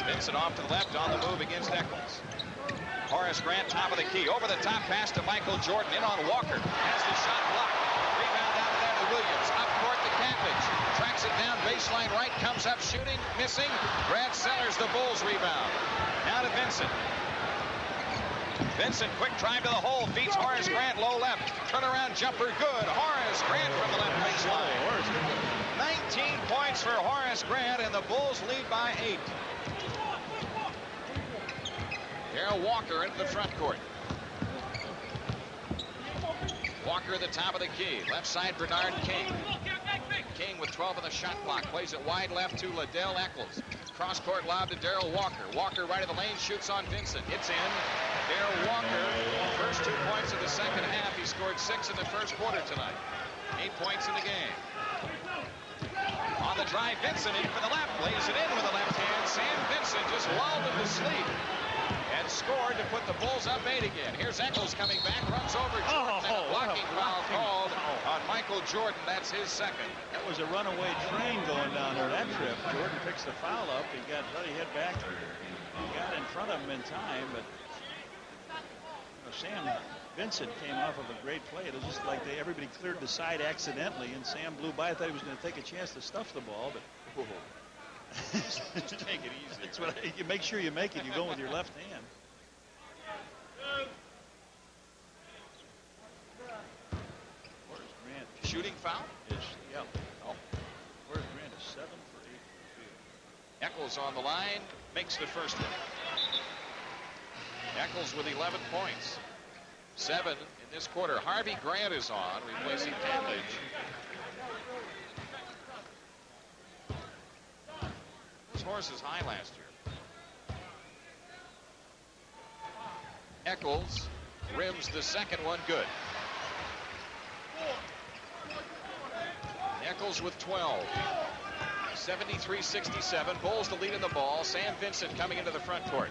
Vincent off to the left on the move against Eccles. Horace Grant top of the key. Over the top pass to Michael Jordan. In on Walker. Has the shot blocked. Rebound out there to Williams. Up court to Catledge. Tracks it down baseline right. Comes up shooting. Missing. Brad Sellers the Bulls rebound. Now to Vincent. Vincent, quick drive to the hole, feeds Horace Grant, low left. Turnaround jumper, good. Horace Grant from the left baseline. 19 points for Horace Grant, and the Bulls lead by 8. Darrell Walker into the front court. Walker at the top of the key. Left side, Bernard King. King with 12 on the shot clock. Plays it wide left to Liddell Eccles. Cross-court lob to Darrell Walker. Walker right of the lane, shoots on Vincent. It's in. Darrell Walker, first 2 points of the second half. He scored 6 in the first quarter tonight. 8 points in the game. On the drive, Vincent in for the left. Lays it in with the left hand. Sam Vincent just lulled him to sleep. And scored to put the Bulls up 8 again. Here's Eccles coming back, runs over Jordan, and a blocking foul called on Michael Jordan. That's his second. That was a runaway train going down there that trip. Jordan picks the foul up. He got bloody head back. He got in front of him in time, but Sam Vincent came off of a great play. It was just like everybody cleared the side accidentally, and Sam blew by. I thought he was going to take a chance to stuff the ball, but just take it easy. That's what you make sure you make it. You go with your left hand. Horace Grant Shooting foul? Yeah. Oh. Horace Grant is 7 for 8 from the field. Eccles on the line, makes the first one. Eccles with 11 points. 7 in this quarter. Harvey Grant is on, replacing Catledge. This horse is high last year. Eccles rims the second one good. Eccles with 12. 73-67. Bulls the lead in the ball. Sam Vincent coming into the front court.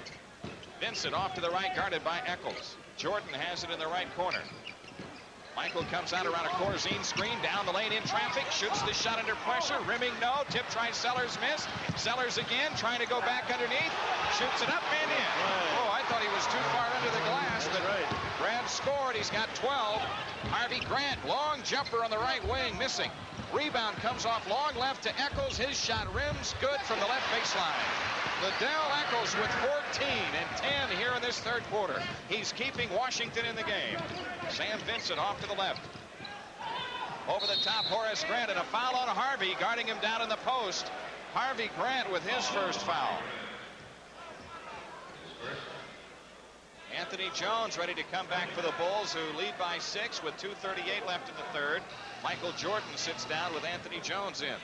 Vincent off to the right, guarded by Eccles. Jordan has it in the right corner. Michael comes out around a Corzine screen, down the lane in traffic, shoots the shot under pressure, rimming no, tip tries, Sellers missed. Sellers again, trying to go back underneath, shoots it up and in. Oh, I thought he was too far under the glass, but Brad scored. He's got 12. Harvey Grant, long jumper on the right wing, missing. Rebound comes off long left to Eccles. His shot rims good from the left baseline. Liddell Eccles with 14 and 10 here in this third quarter. He's keeping Washington in the game. Sam Vincent off to the left. Over the top, Horace Grant, and a foul on Harvey, guarding him down in the post. Harvey Grant with his first foul. Anthony Jones ready to come back for the Bulls, who lead by 6 with 2:38 left in the third. Michael Jordan sits down with Anthony Jones in.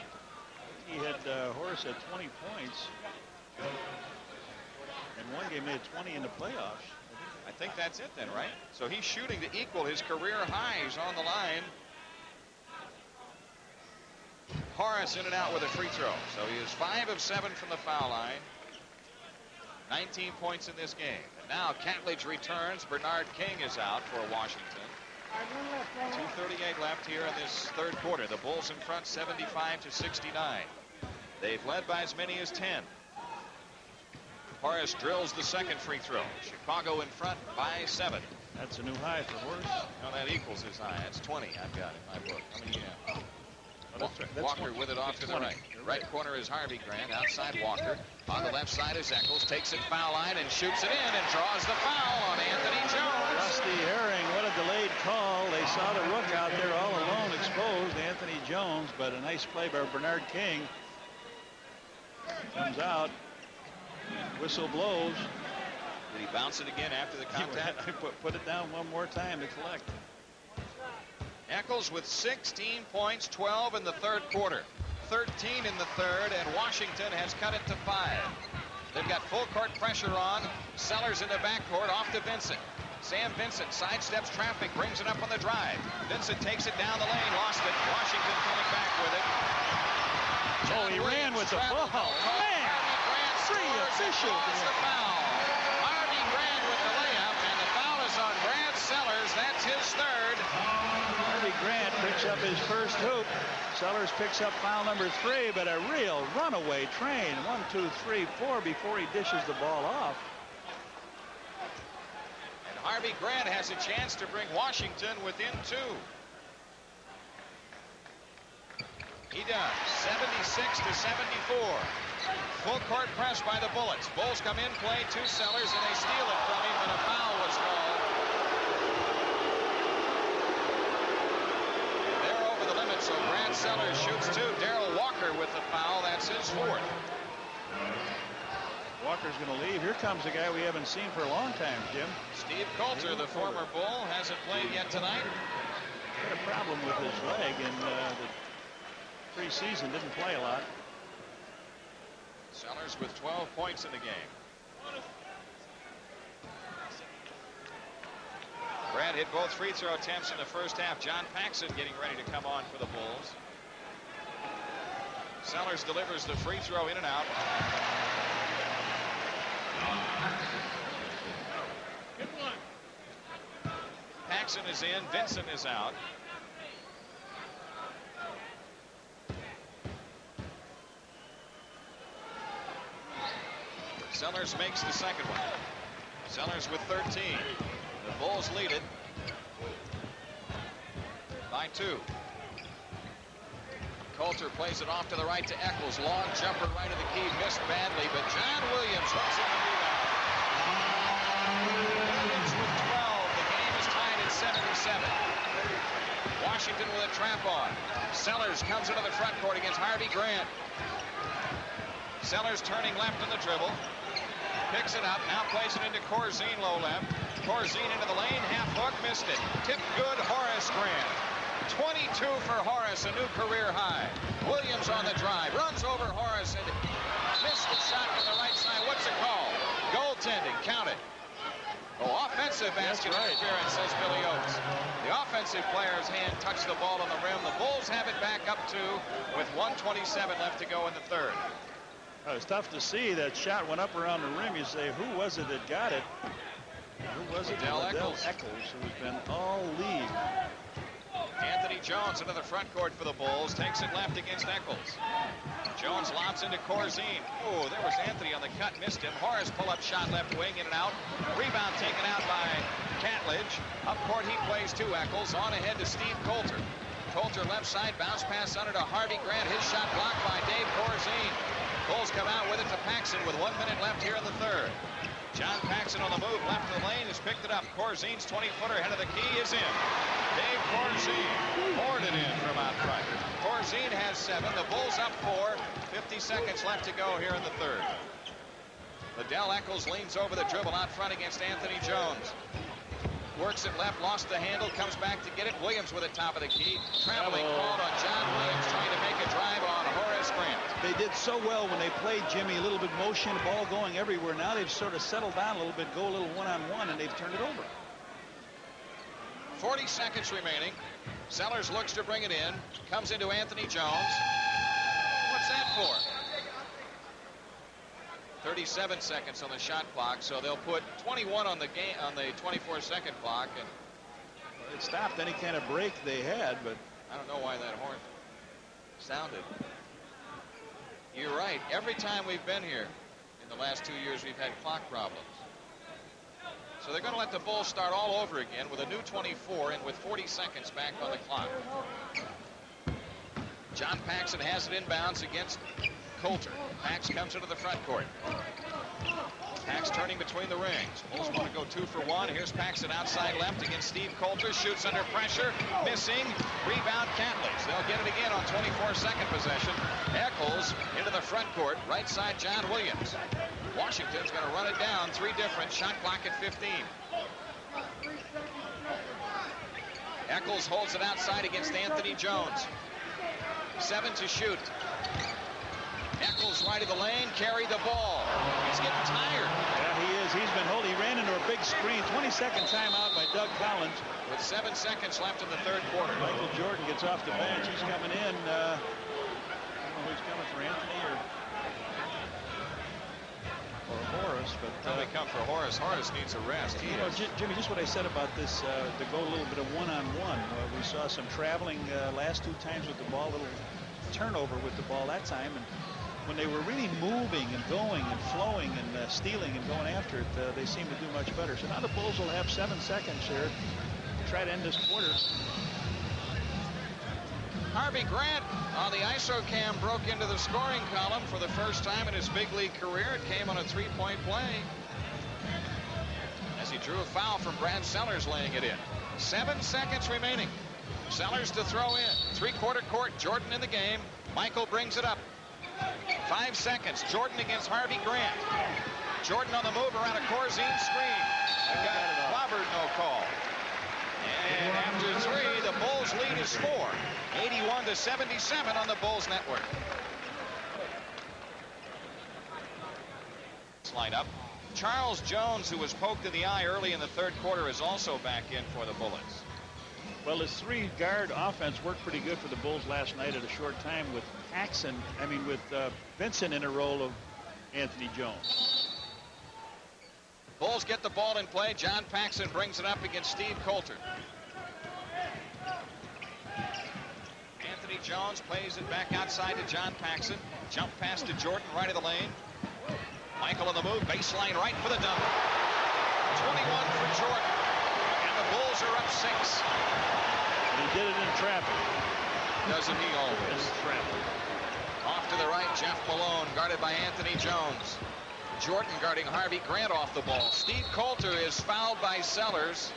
He had Horace had 20 points. In one game, they had 20 in the playoffs. I think that's it then, right? So he's shooting to equal his career highs on the line. Horace in and out with a free throw. So he is 5 of 7 from the foul line. 19 points in this game. And now Catledge returns. Bernard King is out for Washington. 2:38 left here in this third quarter. The Bulls in front 75-69. They've led by as many as 10. Horace drills the second free throw. Chicago in front by 7. That's a new high for Horace. No, that equals his high. That's 20 I've got in my book. How many do you have? Oh, that's Walker 20. with it off to the 20. right. You're Right corner is Harvey Grant. Outside Walker. On the left side is Eccles. Takes it foul line and shoots it in and draws the foul on Anthony Jones. Rusty Herring, what a delayed call. They saw the rook out there all alone exposed, Anthony Jones, but a nice play by Bernard King. Comes out. Whistle blows. Did he bounce it again after the contact? Put it down one more time to collect. Eccles with 16 points, 12 in the third quarter, 13 in the third, and Washington has cut it to 5. They've got full court pressure on. Sellers in the backcourt, off to Vincent. Sam Vincent sidesteps traffic, brings it up on the drive. Vincent takes it down the lane, lost it. Washington coming back with it. Oh, he ran with the ball. Man, free official. The foul. Harvey Grant with the layup, and the foul is on Brad Sellers. That's his third. Harvey Grant picks up his first hoop. Sellers picks up foul number 3, but a real runaway train. 1, 2, 3, 4 before he dishes the ball off. And Harvey Grant has a chance to bring Washington within 2. He does. 76-74. Full court press by the Bullets. Bulls come in, play 2 Sellers, and they steal it from him, and a foul was called. And they're over the limit, so Brad Sellers shoots 2. Darrell Walker with the foul. That's his 4th. Walker's going to leave. Here comes a guy we haven't seen for a long time, Jim. Steve Coulter, the former Bull, hasn't played yet tonight. Had a problem with his leg, and the preseason didn't play a lot. Sellers with 12 points in the game. Brad hit both free throw attempts in the first half. John Paxson getting ready to come on for the Bulls. Sellers delivers the free throw in and out. Paxson is in. Vincent is out. Sellers makes the second one. Sellers with 13. The Bulls lead it by 2. Coulter plays it off to the right to Eccles. Long jumper right of the key. Missed badly, but John Williams hooks in the rebound. Williams with 12. The game is tied at 77. Washington with a trap on. Sellers comes into the front court against Harvey Grant. Sellers turning left on the dribble. Picks it up, now plays it into Corzine low left. Corzine into the lane, half hook, missed it. Tip good, Horace Grant. 22 for Horace, a new career high. Williams on the drive, runs over Horace and missed the shot from the right side. What's it called? Goaltending, count it. Oh, offensive basket interference, says Billy Oates. The offensive player's hand touched the ball on the rim. The Bulls have it back up 2 with 1:27 left to go in the third. It was tough to see. That shot went up around the rim. You say, who was it that got it? Who was it? Liddell Eccles. Who's been all league. Anthony Jones into the front court for the Bulls. Takes it left against Eccles. Jones lobs into Corzine. Oh, there was Anthony on the cut. Missed him. Horace pull-up shot left wing, in and out. Rebound taken out by Catledge. Up court he plays to Eccles. On ahead to Steve Coulter. Coulter left side, bounce pass under to Harvey Grant. His shot blocked by Dave Corzine. Bulls come out with it to Paxson with 1 minute left here in the third. John Paxson on the move, left of the lane, has picked it up. Corzine's 20-footer, head of the key, is in. Dave Corzine poured it in from out front. Corzine has 7. The Bulls up 4. 50 seconds left to go here in the third. Liddell Eccles leans over the dribble out front against Anthony Jones. Works it left, lost the handle, comes back to get it. Williams with it top of the key. Traveling called on John Williams, trying to make a drive on Horace Grant. They did so well when they played, Jimmy, a little bit motion, ball going everywhere. Now they've sort of settled down a little bit, go a little one-on-one, and they've turned it over. 40 seconds remaining. Sellers looks to bring it in. Comes into Anthony Jones. What's that for? 37 seconds on the shot clock, so they'll put 21 on the game on the 24-second clock, and it stopped any kind of break they had. But I don't know why that horn sounded. You're right. Every time we've been here in the last 2 years, we've had clock problems. So they're going to let the Bulls start all over again with a new 24 and with 40 seconds back on the clock. John Paxson has it inbounds against Coulter. Pax comes into the front court. Pax turning between the rings. Bulls want to go 2 for 1. Here's Paxson outside left against Steve Coulter. Shoots under pressure. Missing. Rebound Catleys. They'll get it again on 24-second possession. Eccles into the front court. Right side John Williams. Washington's going to run it down. 3 different. Shot clock at 15. Eccles holds it outside against Anthony Jones. 7 to shoot. Eccles right of the lane, carry the ball. He's getting tired. Yeah, he is. He's been holding. He ran into a big screen. 22nd timeout by Doug Collins. With 7 seconds left in the third quarter. Michael Jordan gets off the bench. He's coming in. I don't know who's coming for Anthony or Horace, but probably come for Horace. Horace needs a rest. Jimmy, just what I said about this, to go a little bit of one-on-one. We saw some traveling last 2 times with the ball, a little turnover with the ball that time, and when they were really moving and going and flowing and stealing and going after it, they seem to do much better. So now the Bulls will have 7 seconds here to try to end this quarter. Harvey Grant on the ISO cam broke into the scoring column for the first time in his big league career. It came on a 3-point play as he drew a foul from Brad Sellers, laying it in. 7 seconds remaining. Sellers to throw in. 3-quarter court. Jordan in the game. Michael brings it up. 5 seconds. Jordan against Harvey Grant. Jordan on the move around a Corzine screen. They got Robert, no call. And after 3, the Bulls lead is 4. 81-77 on the Bulls network. Line up. Charles Jones, who was poked in the eye early in the third quarter, is also back in for the Bullets. Well, this 3-guard offense worked pretty good for the Bulls last night at a short time with Vincent in a role of Anthony Jones. Bulls get the ball in play. John Paxson brings it up against Steve Coulter. Anthony Jones plays it back outside to John Paxson. Jump pass to Jordan right of the lane. Michael on the move. Baseline right for the dunk. 21 for Jordan. And the Bulls are up 6. And he did it in traffic. Doesn't he always? In traffic. Off to the right, Jeff Malone guarded by Anthony Jones. Jordan guarding Harvey Grant off the ball. Steve Coulter is fouled by Sellers,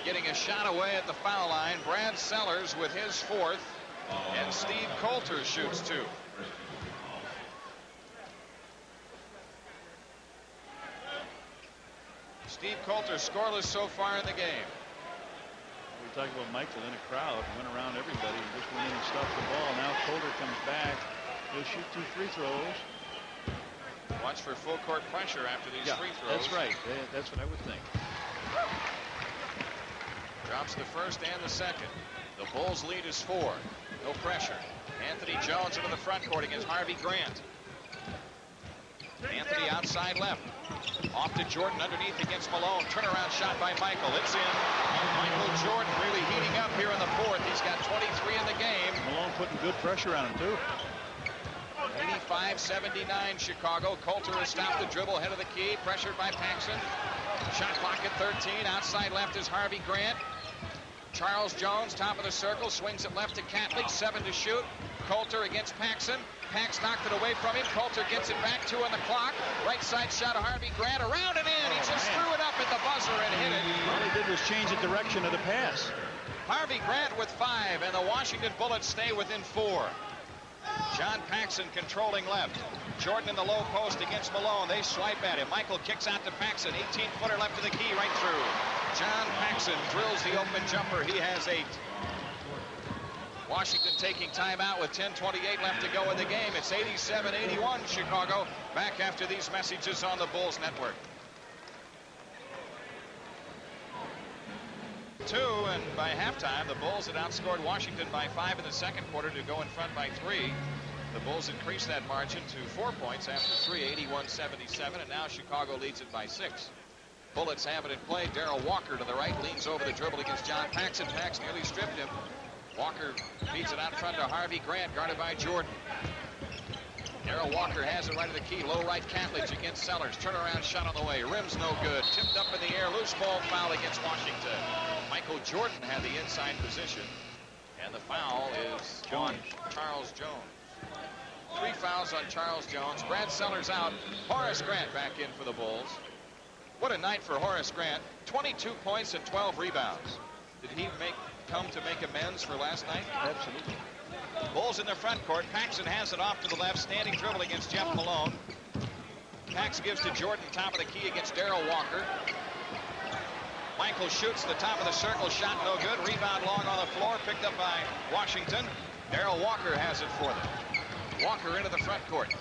getting a shot away at the foul line. Brad Sellers with his 4th, and Steve Coulter shoots 2. Steve Coulter scoreless so far in the game. We talked about Michael in a crowd, went around everybody, just went in and stuffed the ball. Now Coulter comes back. He'll shoot 2 free throws. Watch for full court pressure after these free throws. That's right. That's what I would think. Drops the first and the second. The Bulls lead is 4. No pressure. Anthony Jones into the front court against Harvey Grant. Anthony outside left. Off to Jordan underneath against Malone. Turnaround shot by Michael. It's in. Michael Jordan really heating up here in the 4th. He's got 23 in the game. Malone putting good pressure on him, too. 85-79 Chicago. Coulter has stopped the dribble, head of the key, pressured by Paxson. Shot clock at 13. Outside left is Harvey Grant. Charles Jones, top of the circle, swings it left to Catley, 7 to shoot. Coulter against Paxson. Pax knocked it away from him. Coulter gets it back, 2 on the clock. Right side shot of Harvey Grant, around and in. He just threw it up at the buzzer and hit it. All he did was change the direction of the pass. Harvey Grant with 5, and the Washington Bullets stay within 4. John Paxson controlling left. Jordan in the low post against Malone. They swipe at him. Michael kicks out to Paxson. 18-footer left to the key, right through. John Paxson drills the open jumper. He has 8. Washington taking timeout with 10:28 left to go in the game. It's 87-81 Chicago. Back after these messages on the Bulls Network. 2, and by halftime, the Bulls had outscored Washington by 5 in the second quarter to go in front by 3. The Bulls increased that margin to 4 points after 3, 81-77, and now Chicago leads it by 6. Bullets have it in play. Darrell Walker to the right, leans over the dribble against John Paxson. Pax nearly stripped him. Walker feeds it out front to Harvey Grant, guarded by Jordan. Darrell Walker has it right of the key. Low right, Catledge against Sellers. Turnaround shot on the way. Rim's no good. Tipped up in the air. Loose ball foul against Washington. Michael Jordan had the inside position. And the foul is on Charles Jones. 3 fouls on Charles Jones. Brad Sellers out. Horace Grant back in for the Bulls. What a night for Horace Grant. 22 points and 12 rebounds. Did he come to make amends for last night? Absolutely. Bulls in their front court. Paxson has it off to the left. Standing dribble against Jeff Malone. Pax gives to Jordan, top of the key against Darrell Walker. Michael shoots the top of the circle. Shot no good. Rebound long on the floor. Picked up by Washington. Darrell Walker has it for them. Walker into the front court.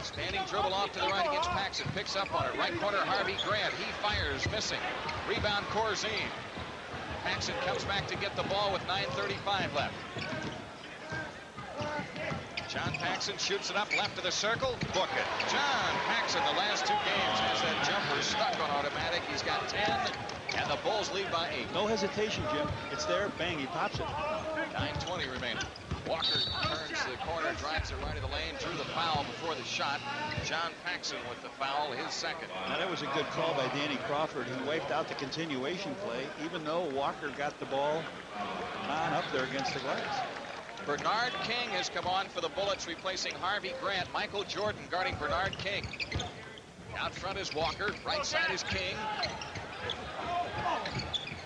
Standing dribble off to the right against Paxson. Picks up on it. Right corner, Harvey Grant. He fires, missing. Rebound, Corzine. Paxson comes back to get the ball with 9:35 left. John Paxson shoots it up left of the circle. Book it. John Paxson, the last 2 games, has that jumper stuck on automatic. He's got 10, and the Bulls lead by 8. No hesitation, Jim. It's there. Bang, he pops it. 9:20 remaining. Walker turns the corner, drives it right of the lane, drew the foul before the shot. John Paxson with the foul, his second. Now, that was a good call by Danny Crawford. He wiped out the continuation play, even though Walker got the ball on up there against the glass. Bernard King has come on for the Bullets, replacing Harvey Grant. Michael Jordan guarding Bernard King. Out front is Walker. Right side is King.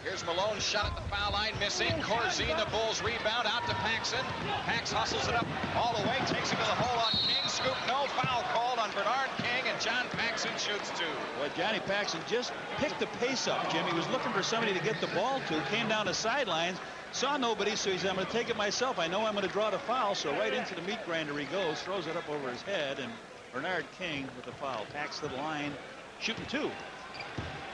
Here's Malone, shot at the foul line, missing. Corzine, the Bulls rebound, out to Paxson. Pax hustles it up all the way, takes it to the hole on King. Scoop, no foul called on Bernard King, and John Paxson shoots 2. Well, Johnny Paxson just picked the pace up, Jim. He was looking for somebody to get the ball to, came down the sidelines, saw nobody, so he said, I'm going to take it myself. I know I'm going to draw the foul, so right into the meat grinder he goes, throws it up over his head, and Bernard King with the foul. Pax to the line, shooting 2.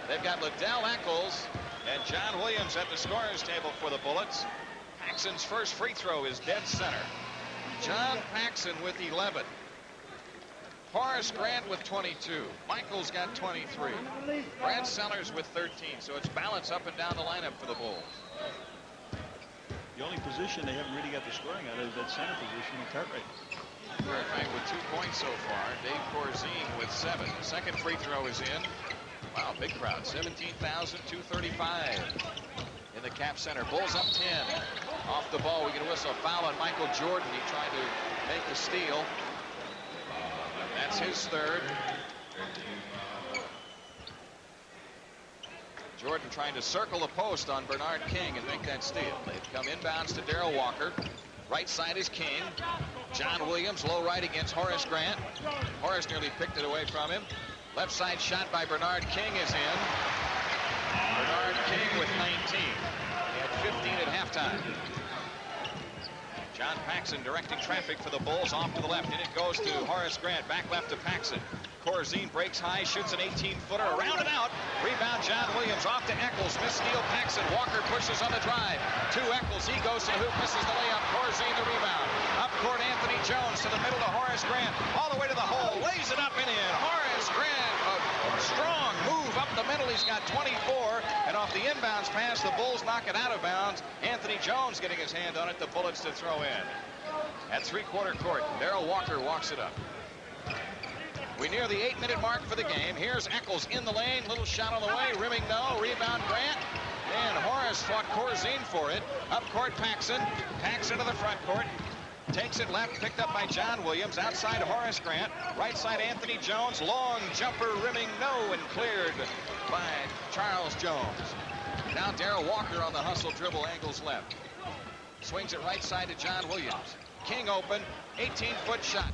They've got Liddell Eccles and John Williams at the scorer's table for the Bullets. Paxson's first free throw is dead center. John Paxson with 11. Horace Grant with 22. Michael's got 23. Brad Sellers with 13. So it's balance up and down the lineup for the Bulls. The only position they haven't really got the scoring out of is that center position in Cartwright. Cartwright with 2 points so far. Dave Corzine with 7. The second free throw is in. Wow, big crowd. 17,235 in the Cap Center. Bulls up 10. Off the ball, we get a whistle. Foul on Michael Jordan. He tried to make the steal. That's his third. Jordan trying to circle the post on Bernard King and make that steal. They've come inbounds to Darrell Walker. Right side is King. John Williams, low right against Horace Grant. Horace nearly picked it away from him. Left side shot by Bernard King is in. Bernard King with 19. He had 15 at halftime. John Paxson directing traffic for the Bulls off to the left. And it goes to Horace Grant. Back left to Paxson. Corzine breaks high, shoots an 18-footer. Around and out. Rebound John Williams off to Eccles. Miss steal Paxson. Walker pushes on the drive. To Eccles. He goes to the hoop. Misses the layup. Corzine the rebound. Up court Anthony Jones to the middle to Horace Grant. All the way to the hole. Lays it up and in. Horace Grant. A strong move up the middle. He's got 24. And off the inbounds pass, the Bulls knock it out of bounds. Anthony Jones getting his hand on it. The Bullets to throw in. At three-quarter court, Darrell Walker walks it up. We near the 8-minute mark for the game. Here's Eccles in the lane. Little shot on the way. Rimming no. Rebound Grant. And Horace fought Corzine for it. Up court, Paxson. Paxson to the front court. Takes it left, picked up by John Williams. Outside, Horace Grant. Right side, Anthony Jones. Long jumper, rimming no, and cleared by Charles Jones. Now Darrell Walker on the hustle dribble, angles left. Swings it right side to John Williams. King open, 18-foot shot.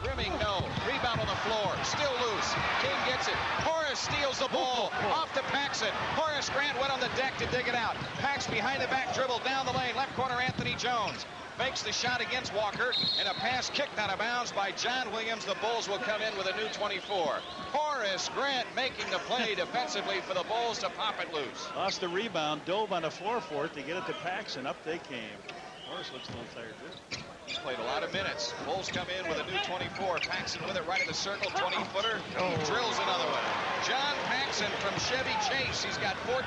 Rimming no. Rebound on the floor. Still loose. King gets it. Horace steals the ball. Off to Paxson. Horace Grant went on the deck to dig it out. Pax behind the back dribble down the lane. Left corner, Anthony Jones. Makes the shot against Walker, and a pass kicked out of bounds by John Williams. The Bulls will come in with a new 24. Horace Grant making the play defensively for the Bulls to pop it loose. Lost the rebound, dove on the floor for it to get it to Paxson. Up they came. Horace looks a little tired, too. He's played a lot of minutes. Bulls come in with a new 24. Paxson with it right in the circle, 20-footer. He drills another one. John Paxson from Chevy Chase. He's got 14.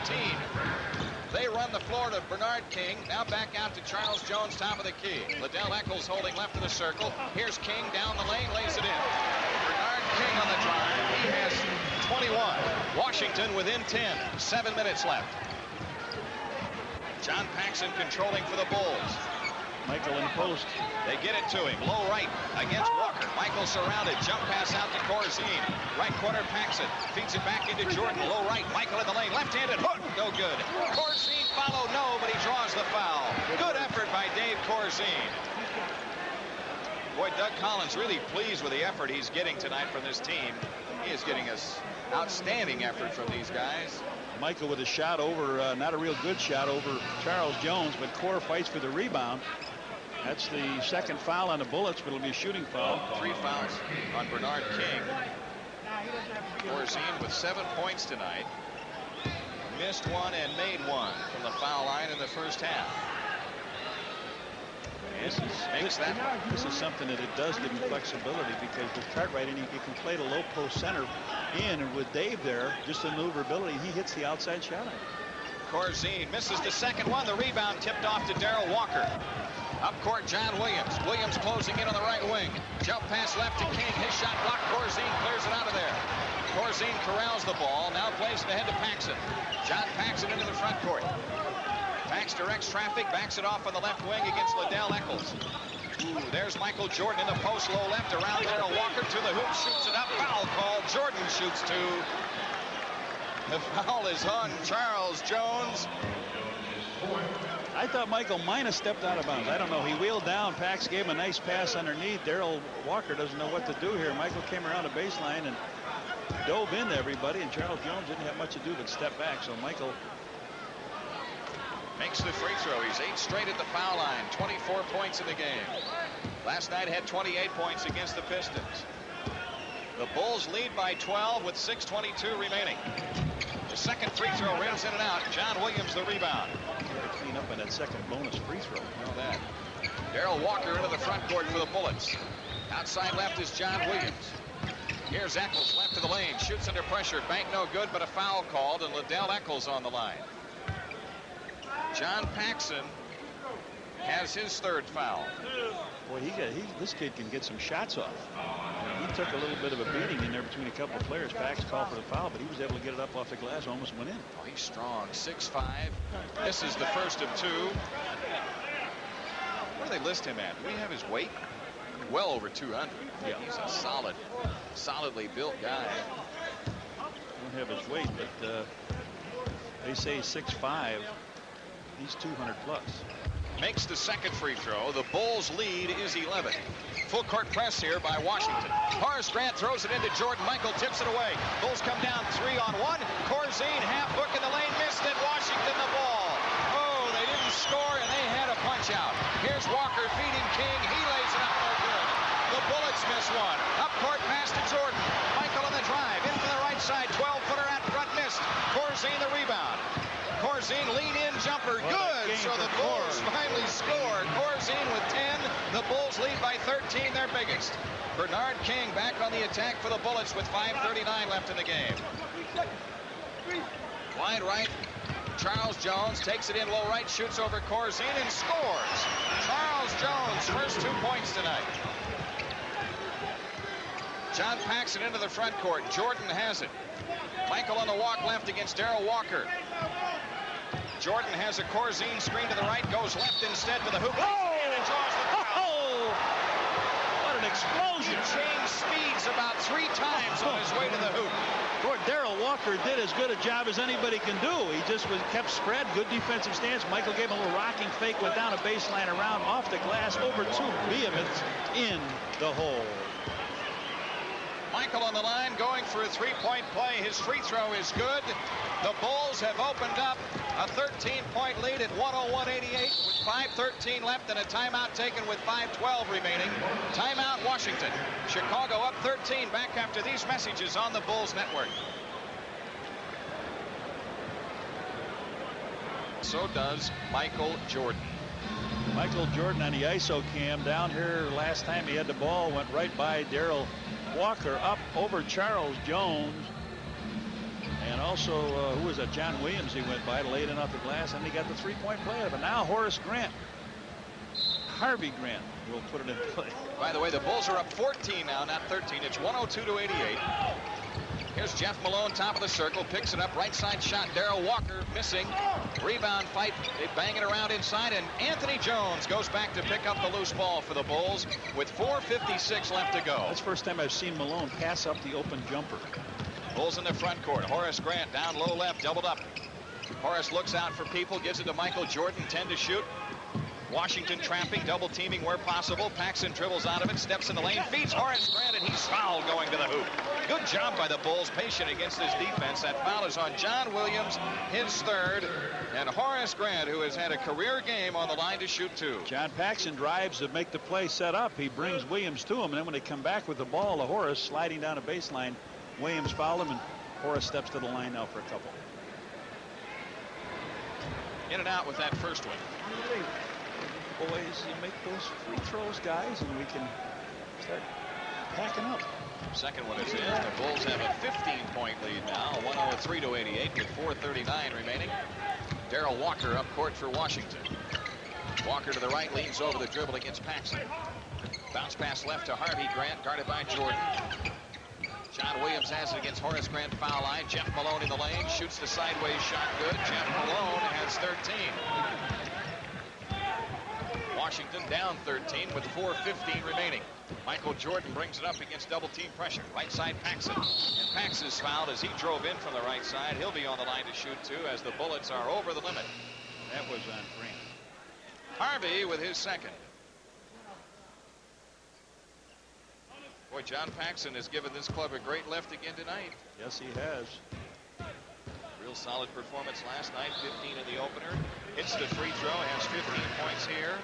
They run the floor to Bernard King. Now back out to Charles Jones, top of the key. Liddell Eccles holding left of the circle. Here's King down the lane, lays it in. Bernard King on the drive. He has 21. Washington within 10. 7 minutes left. John Paxson controlling for the Bulls. Michael in post. They get it to him. Low right against Walker. Michael surrounded. Jump pass out to Corzine. Right corner, Paxson. Feeds it back into Jordan. Low right. Michael in the lane. Left-handed hook. No good. Corzine follow. No, but he draws the foul. Good effort by Dave Corzine. Boy, Doug Collins really pleased with the effort he's getting tonight from this team. He is getting us outstanding effort from these guys. Michael with a shot over, not a real good shot over Charles Jones, but Core fights for the rebound. That's the second foul on the Bullets, but it'll be a shooting foul. 3 fouls on Bernard King. Corzine with 7 points tonight. Missed one and made one from the foul line in the first half. This is something that it does give him flexibility, because with Cartwright, and he can play the low post center in, and with Dave there, just the maneuverability, he hits the outside shot. Corzine misses the second one. The rebound tipped off to Darrell Walker. Up court, John Williams. Williams closing in on the right wing. Jump pass left to King. His shot blocked. Corzine clears it out of there. Corzine corrals the ball. Now plays it ahead to Paxson. John Paxson into the front court. Pax directs traffic, backs it off on the left wing against Liddell Eccles. Ooh, there's Michael Jordan in the post, low left, around Darrell Walker to the hoop, shoots it up, foul call. Jordan shoots 2. The foul is on Charles Jones. I thought Michael might have stepped out of bounds. I don't know. He wheeled down. Pax gave him a nice pass underneath. Darrell Walker doesn't know what to do here. Michael came around the baseline and dove into everybody, and Charles Jones didn't have much to do but step back. So Michael makes the free throw. He's 8 straight at the foul line. 24 points in the game. Last night had 28 points against the Pistons. The Bulls lead by 12 with 6:22 remaining. The second free throw rims in and out. John Williams the rebound. Clean up on that second bonus free throw. Know that. Darrell Walker into the front court for the Bullets. Outside left is John Williams. Here's Eccles left to the lane. Shoots under pressure. Bank no good, but a foul called, and Liddell Eccles on the line. John Paxson has his 3rd foul. Boy, this kid can get some shots off. He took a little bit of a beating in there between a couple of players. Pax called for the foul, but he was able to get it up off the glass, almost went in. Oh, he's strong. 6'5". This is the first of 2. Where do they list him at? Do we have his weight? Well over 200. Yeah. He's a solidly built guy. Don't have his weight, but they say 6'5". He's 200 plus. Makes the second free throw. The Bulls lead is 11. Full court press here by Washington. Horace Grant throws it into Jordan. Michael tips it away. Bulls come down 3-on-1. Corzine half hook in the lane, missed it. Washington the ball. Oh, they didn't score, and they had a punch out. Here's Walker feeding King. He lays it up, no good. The Bullets miss one. Up court pass to Jordan. Michael on the drive. In from the right side. 12-footer out front, missed. Corzine the rebound. Corzine lead-in jumper, good. So the Bulls finally scored. Corzine with 10. The Bulls lead by 13, their biggest. Bernard King back on the attack for the Bullets with 5:39 left in the game. Wide right, Charles Jones takes it in low right, shoots over Corzine and scores. Charles Jones, first 2 points tonight. John Paxson into the front court. Jordan has it. Michael on the walk left against Darrell Walker. Jordan has a Corzine screen to the right, goes left instead to the hoop. Oh! And draws the foul. Oh! What an explosion. He changed speeds about 3 times on his way to the hoop. Boy, Darrell Walker did as good a job as anybody can do. He just kept spread, good defensive stance. Michael gave him a little rocking fake, went down a baseline around, off the glass, over to Behemoth in the hole. Michael on the line, going for a 3-point play. His free throw is good. The Bulls have opened up a 13-point lead at 101-88 with 5:13 left and a timeout taken with 5:12 remaining. Timeout Washington. Chicago up 13. Back after these messages on the Bulls Network. So does Michael Jordan. Michael Jordan on the ISO cam down here last time he had the ball, went right by Darrell Walker, up over Charles Jones, and also who was that? John Williams. He went by, laid it off the glass, and he got the 3-point play out of it. Now Horace Grant, Harvey Grant, will put it in play. By the way, the Bulls are up 14 now, not 13. It's 102-88. Here's Jeff Malone, top of the circle, picks it up, right side shot. Darrell Walker missing. Rebound fight. They bang it around inside, and Anthony Jones goes back to pick up the loose ball for the Bulls with 4:56 left to go. That's the first time I've seen Malone pass up the open jumper. Bulls in the front court. Horace Grant down low left, doubled up. Horace looks out for people, gives it to Michael Jordan, 10 to shoot. Washington trapping, double teaming where possible. Paxson dribbles out of it, steps in the lane, feeds Horace Grant, and he's fouled going to the hoop. Good job by the Bulls, patient against this defense. That foul is on John Williams, his third, and Horace Grant, who has had a career game, on the line to shoot 2. John Paxson drives to make the play set up. He brings Williams to him, and then when they come back with the ball to Horace, sliding down a baseline, Williams fouled him, and Horace steps to the line now for a couple. In and out with that first one. Boys, you make those free throws, guys, and we can start packing up. Second one is in. The Bulls have a 15-point lead now, 103-88 with 4:39 remaining. Darrell Walker up court for Washington. Walker to the right, leans over the dribble against Paxson. Bounce pass left to Harvey Grant, guarded by Jordan. John Williams has it against Horace Grant, foul line. Jeff Malone in the lane, shoots the sideways shot, good. Jeff Malone has 13. Washington down 13 with 4:15 remaining. Michael Jordan brings it up against double team pressure. Right side Paxson. And Pax is fouled as he drove in from the right side. He'll be on the line to shoot 2 as the Bullets are over the limit. That was on Grant. Harvey with his second. Boy, John Paxson has given this club a great lift again tonight. Yes, he has. Real solid performance last night. 15 in the opener. Hits the free throw. Has 15 points here.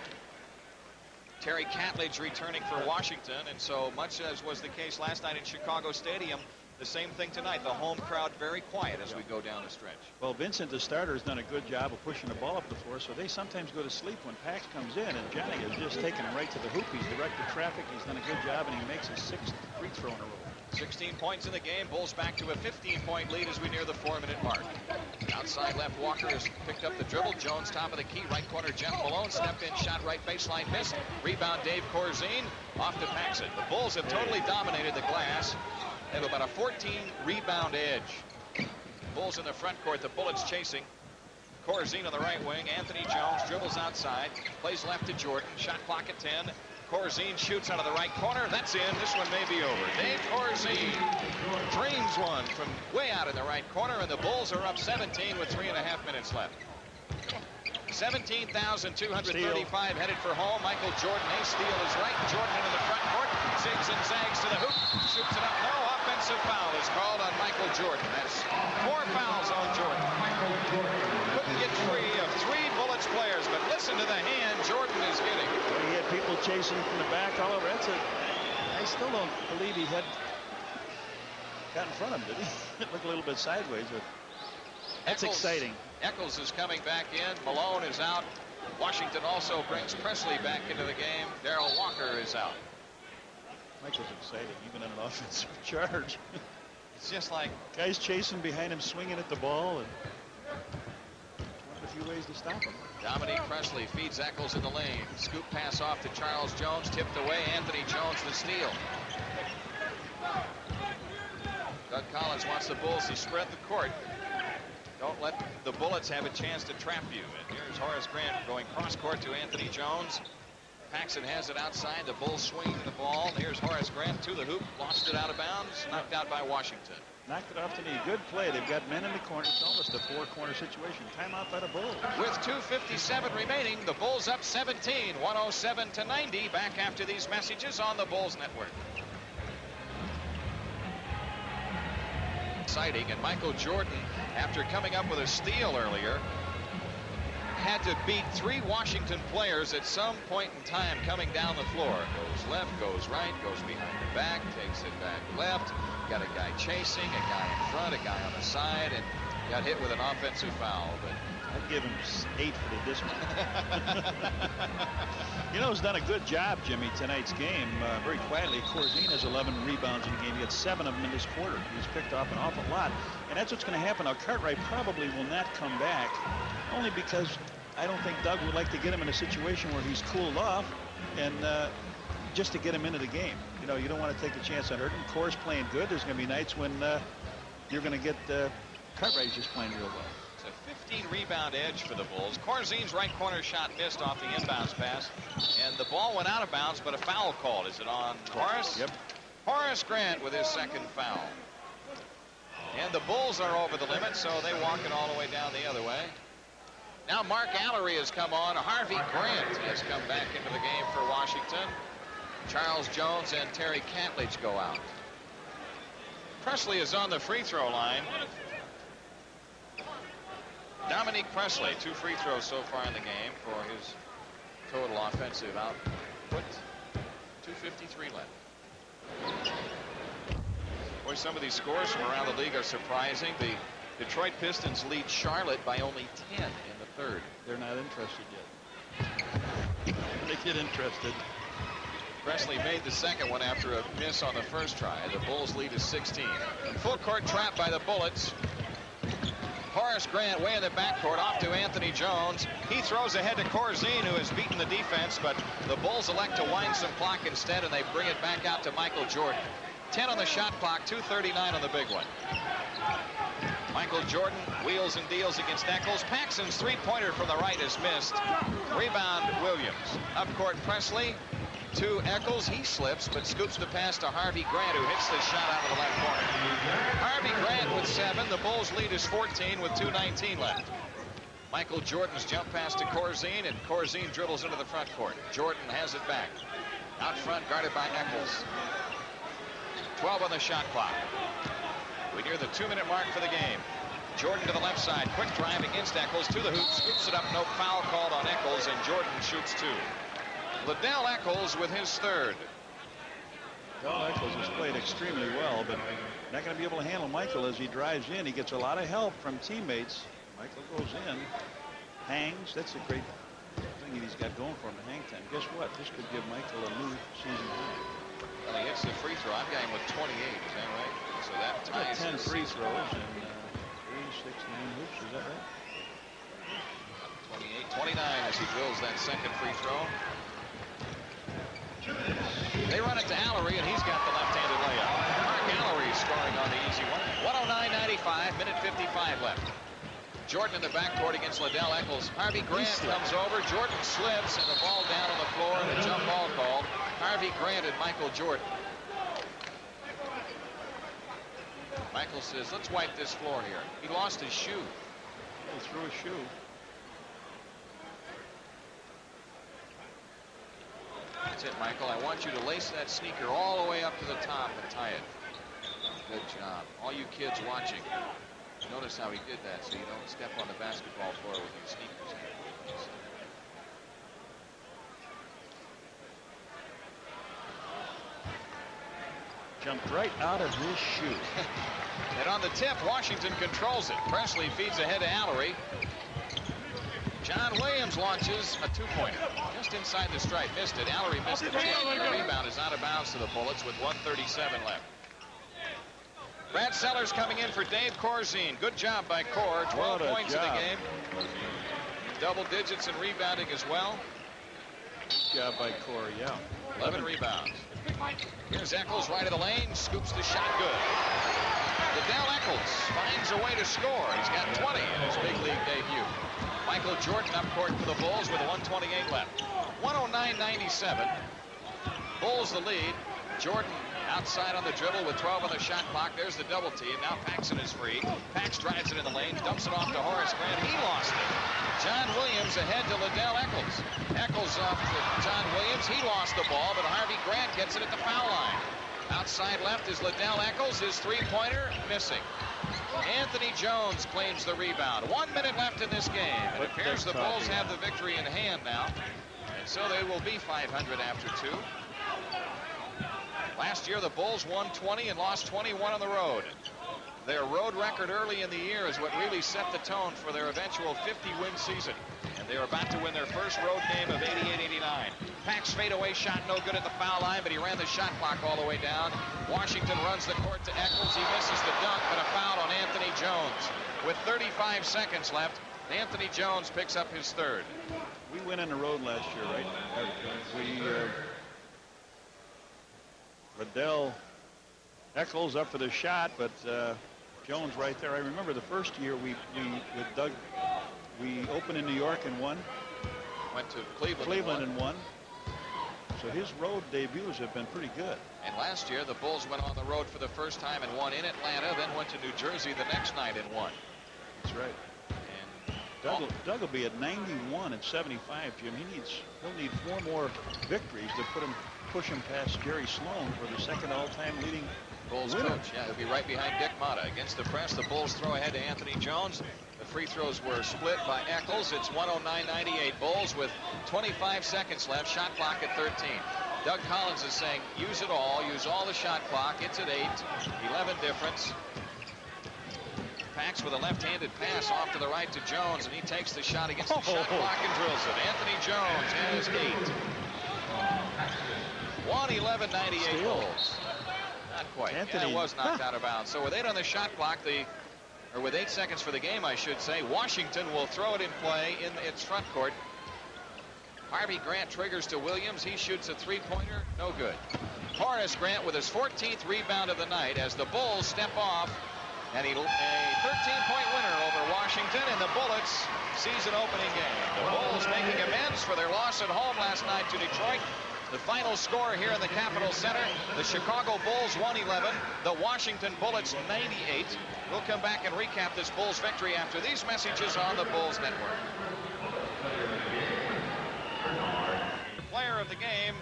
Terry Catledge returning for Washington, and so much as was the case last night in Chicago Stadium, the same thing tonight. The home crowd very quiet as we go down the stretch. Well, Vincent, the starter, has done a good job of pushing the ball up the floor, so they sometimes go to sleep when Pax comes in, and Johnny has just taken him right to the hoop. He's directed traffic. He's done a good job, and he makes his 6th free throw in a row. 16 points in the game. Bulls back to a 15-point lead as we near the 4-minute mark. Outside left, Walker has picked up the dribble. Jones top of the key. Right corner, Jeff Malone. Step in, shot right baseline, missed. Rebound, Dave Corzine. Off to Paxson. The Bulls have totally dominated the glass. They have about a 14-rebound edge. Bulls in the front court. The Bullets chasing. Corzine on the right wing. Anthony Jones dribbles outside. Plays left to Jordan. Shot clock at 10. Corzine shoots out of the right corner. That's in. This one may be over. Dave Corzine dreams one from way out in the right corner, and the Bulls are up 17 with 3.5 minutes left. 17,235 headed for home. Michael Jordan, a steal is right. Jordan into the front court. Zigs and zags to the hoop. Shoots it up. No offensive foul is called on Michael Jordan. That's 4 fouls on Jordan. Couldn't get free of 3 Bullets players, but listen to the hand Jordan is getting. Well, he had people chasing from the back all over. That's it. I still don't believe he had got in front of him, did he? It looked a little bit sideways, but that's exciting. Eccles is coming back in. Malone is out. Washington also brings Presley back into the game. Darrell Walker is out. Michael's excited, even in an offensive charge. It's just like guys chasing behind him, swinging at the ball, and a few ways to stop him. Dominique Presley feeds Eccles in the lane. Scoop pass off to Charles Jones, tipped away. Anthony Jones the steal. Doug Collins wants the Bulls to spread the court. Don't let the Bullets have a chance to trap you. And here's Horace Grant going cross court to Anthony Jones. Paxson has it outside. The Bulls swing the ball. Here's Horace Grant to the hoop. Lost it out of bounds. Knocked out by Washington. Knocked it off the knee. Good play. They've got men in the corner. It's almost a four-corner situation. Timeout by the Bulls. With 2:57 remaining, the Bulls up 17, 107-90. Back after these messages on the Bulls Network. Exciting, and Michael Jordan, after coming up with a steal earlier, had to beat 3 Washington players at some point in time coming down the floor. Goes left, goes right, goes behind the back, takes it back left. Got a guy chasing, a guy in front, a guy on the side, and got hit with an offensive foul. But I'd give him 8 for the discipline. You know, he's done a good job, Jimmy, tonight's game. Very quietly, Corzine has 11 rebounds in the game. He had 7 of them in this quarter. He's picked off an awful lot. And that's what's going to happen. Now, Cartwright probably will not come back, only because I don't think Doug would like to get him in a situation where he's cooled off and just to get him into the game. You know, you don't want to take a chance on hurting. Cor's playing good. There's going to be nights when you're going to get Cartwright just playing real well. It's a 15 rebound edge for the Bulls. Corzine's right corner shot missed off the inbounds pass, and the ball went out of bounds, but a foul called. Is it on Horace? Yep. Horace Grant with his second foul. And the Bulls are over the limit, so they walk it all the way down the other way. Now Mark Allery has come on. Harvey Grant has come back into the game for Washington. Charles Jones and Terry Catledge go out. Presley is on the free throw line. Dominique Presley, 2 free throws so far in the game for his total offensive output. 2:53 left. Boy, some of these scores from around the league are surprising. The Detroit Pistons lead Charlotte by only 10 in the third. They're not interested yet. They get interested. Presley made the second one after a miss on the first try. The Bulls lead is 16. Full court trap by the Bullets. Horace Grant way in the backcourt off to Anthony Jones. He throws ahead to Corzine, who has beaten the defense, but the Bulls elect to wind some clock instead, and they bring it back out to Michael Jordan. 10 on the shot clock, 2:39 on the big one. Michael Jordan wheels and deals against Eccles. Paxson's three-pointer from the right is missed. Rebound Williams. Up court Presley to Eccles. He slips but scoops the pass to Harvey Grant, who hits the shot out of the left corner. Harvey Grant with 7. The Bulls lead is 14 with 2:19 left. Michael Jordan's jump pass to Corzine, and Corzine dribbles into the front court. Jordan has it back. Out front guarded by Eccles. 12 on the shot clock. We near the 2-minute mark for the game. Jordan to the left side. Quick drive against Eccles to the hoop. Scoops it up. No foul called on Eccles, and Jordan shoots 2. Liddell Eccles with his third. Liddell Eccles has played extremely well, but not going to be able to handle Michael as he drives in. He gets a lot of help from teammates. Michael goes in, hangs. That's a great thing that he's got going for him, the hang time. Guess what? This could give Michael a new season high. Well, he hits the free throw. I've got him with 28. Is that right? So that ties 10 free throws and 3, 6, 9 hoops. Is that right? 28, 29 as he drills that second free throw. They run it to Allery, and he's got the left-handed layup. Mark Allery scoring on the easy one. 109-95, minute 55 left. Jordan in the backcourt against Liddell Eccles. Harvey Grant comes over. Jordan slips, and the ball down on the floor, and a jump ball called. Harvey Grant and Michael Jordan. Michael says, let's wipe this floor here. He lost his shoe. He threw a shoe. That's it, Michael. I want you to lace that sneaker all the way up to the top and tie it. Good job. All you kids watching, notice how he did that so you don't step on the basketball floor with your sneakers. Jumped right out of his shoe. And on the tip, Washington controls it. Presley feeds ahead to Allery. John Williams launches a 2-pointer. Just inside the stripe. Missed it. Allery missed the chance. The rebound is out of bounds to the Bullets with 1:37 left. Brad Sellers coming in for Dave Corzine. Good job by Cor. 12 points in the game. Double digits in rebounding as well. Good job by Cor, yeah. 11 rebounds. Here's Eccles right of the lane. Scoops the shot good. Liddell Eccles finds a way to score. He's got 20 in his big league debut. Michael Jordan up court for the Bulls with 1:28 left. 109-97. Bulls the lead. Jordan outside on the dribble with 12 on the shot clock. There's the double team. Now Paxson is free. Pax drives it in the lane, dumps it off to Horace Grant. He lost it. John Williams ahead to Liddell Eccles. Eccles off to John Williams. He lost the ball, but Harvey Grant gets it at the foul line. Outside left is Liddell Eccles. His three-pointer missing. Anthony Jones claims the rebound. 1 minute left in this game. It appears the Bulls have the victory in hand now. And so they will be 500 after 2. Last year the Bulls won 20 and lost 21 on the road. Their road record early in the year is what really set the tone for their eventual 50-win season. And they're about to win their first road game of 88-89. Pax fadeaway shot no good at the foul line, but he ran the shot clock all the way down. Washington runs the court to Eccles. He misses the dunk, but a foul on Anthony Jones. With 35 seconds left, Anthony Jones picks up his third. We went on the road last year, right? Liddell Eccles up for the shot, but Jones right there. I remember the first year we with Doug, we opened in New York and won. Went to Cleveland and won. So his road debuts have been pretty good. And last year the Bulls went on the road for the first time and won in Atlanta, then went to New Jersey the next night and won. That's right. And Doug will be at 91 and 75, Jim. He'll need 4 more victories to push him past Jerry Sloan for the second all-time leading Bulls winner. Coach. Yeah, he'll be right behind Dick Motta. Against the press, the Bulls throw ahead to Anthony Jones. The free throws were split by Eccles. It's 109-98. Bulls with 25 seconds left. Shot clock at 13. Doug Collins is saying, use it all. Use all the shot clock. It's at 8. 11 difference. Pax with a left-handed pass off to the right to Jones, and he takes the shot against the shot clock and drills it. Anthony Jones has 8. 111-98 Bulls. Not quite. Anthony, it was knocked out of bounds. So with 8 on the shot clock, or with 8 seconds for the game, I should say, Washington will throw it in play in its front court. Harvey Grant triggers to Williams. He shoots a three-pointer. No good. Horace Grant with his 14th rebound of the night as the Bulls step off. And a 13-point winner over Washington in the Bullets' season opening game. The Bulls making amends for their loss at home last night to Detroit. The final score here in the Capitol Center, the Chicago Bulls 111, the Washington Bullets 98. We'll come back and recap this Bulls victory after these messages on the Bulls Network. Player of the game,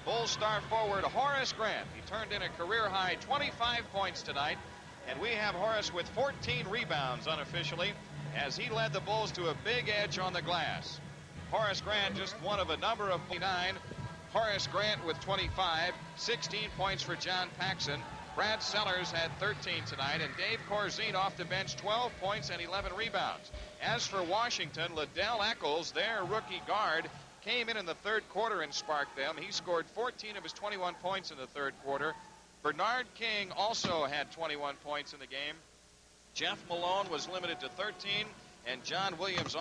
Bulls star forward Horace Grant. He turned in a career-high 25 points tonight. And we have Horace with 14 rebounds unofficially as he led the Bulls to a big edge on the glass. Horace Grant just one of a number of 9. Horace Grant with 25, 16 points for John Paxson. Brad Sellers had 13 tonight, and Dave Corzine off the bench, 12 points and 11 rebounds. As for Washington, Liddell Eccles, their rookie guard, came in the third quarter and sparked them. He scored 14 of his 21 points in the third quarter. Bernard King also had 21 points in the game. Jeff Malone was limited to 13, and John Williams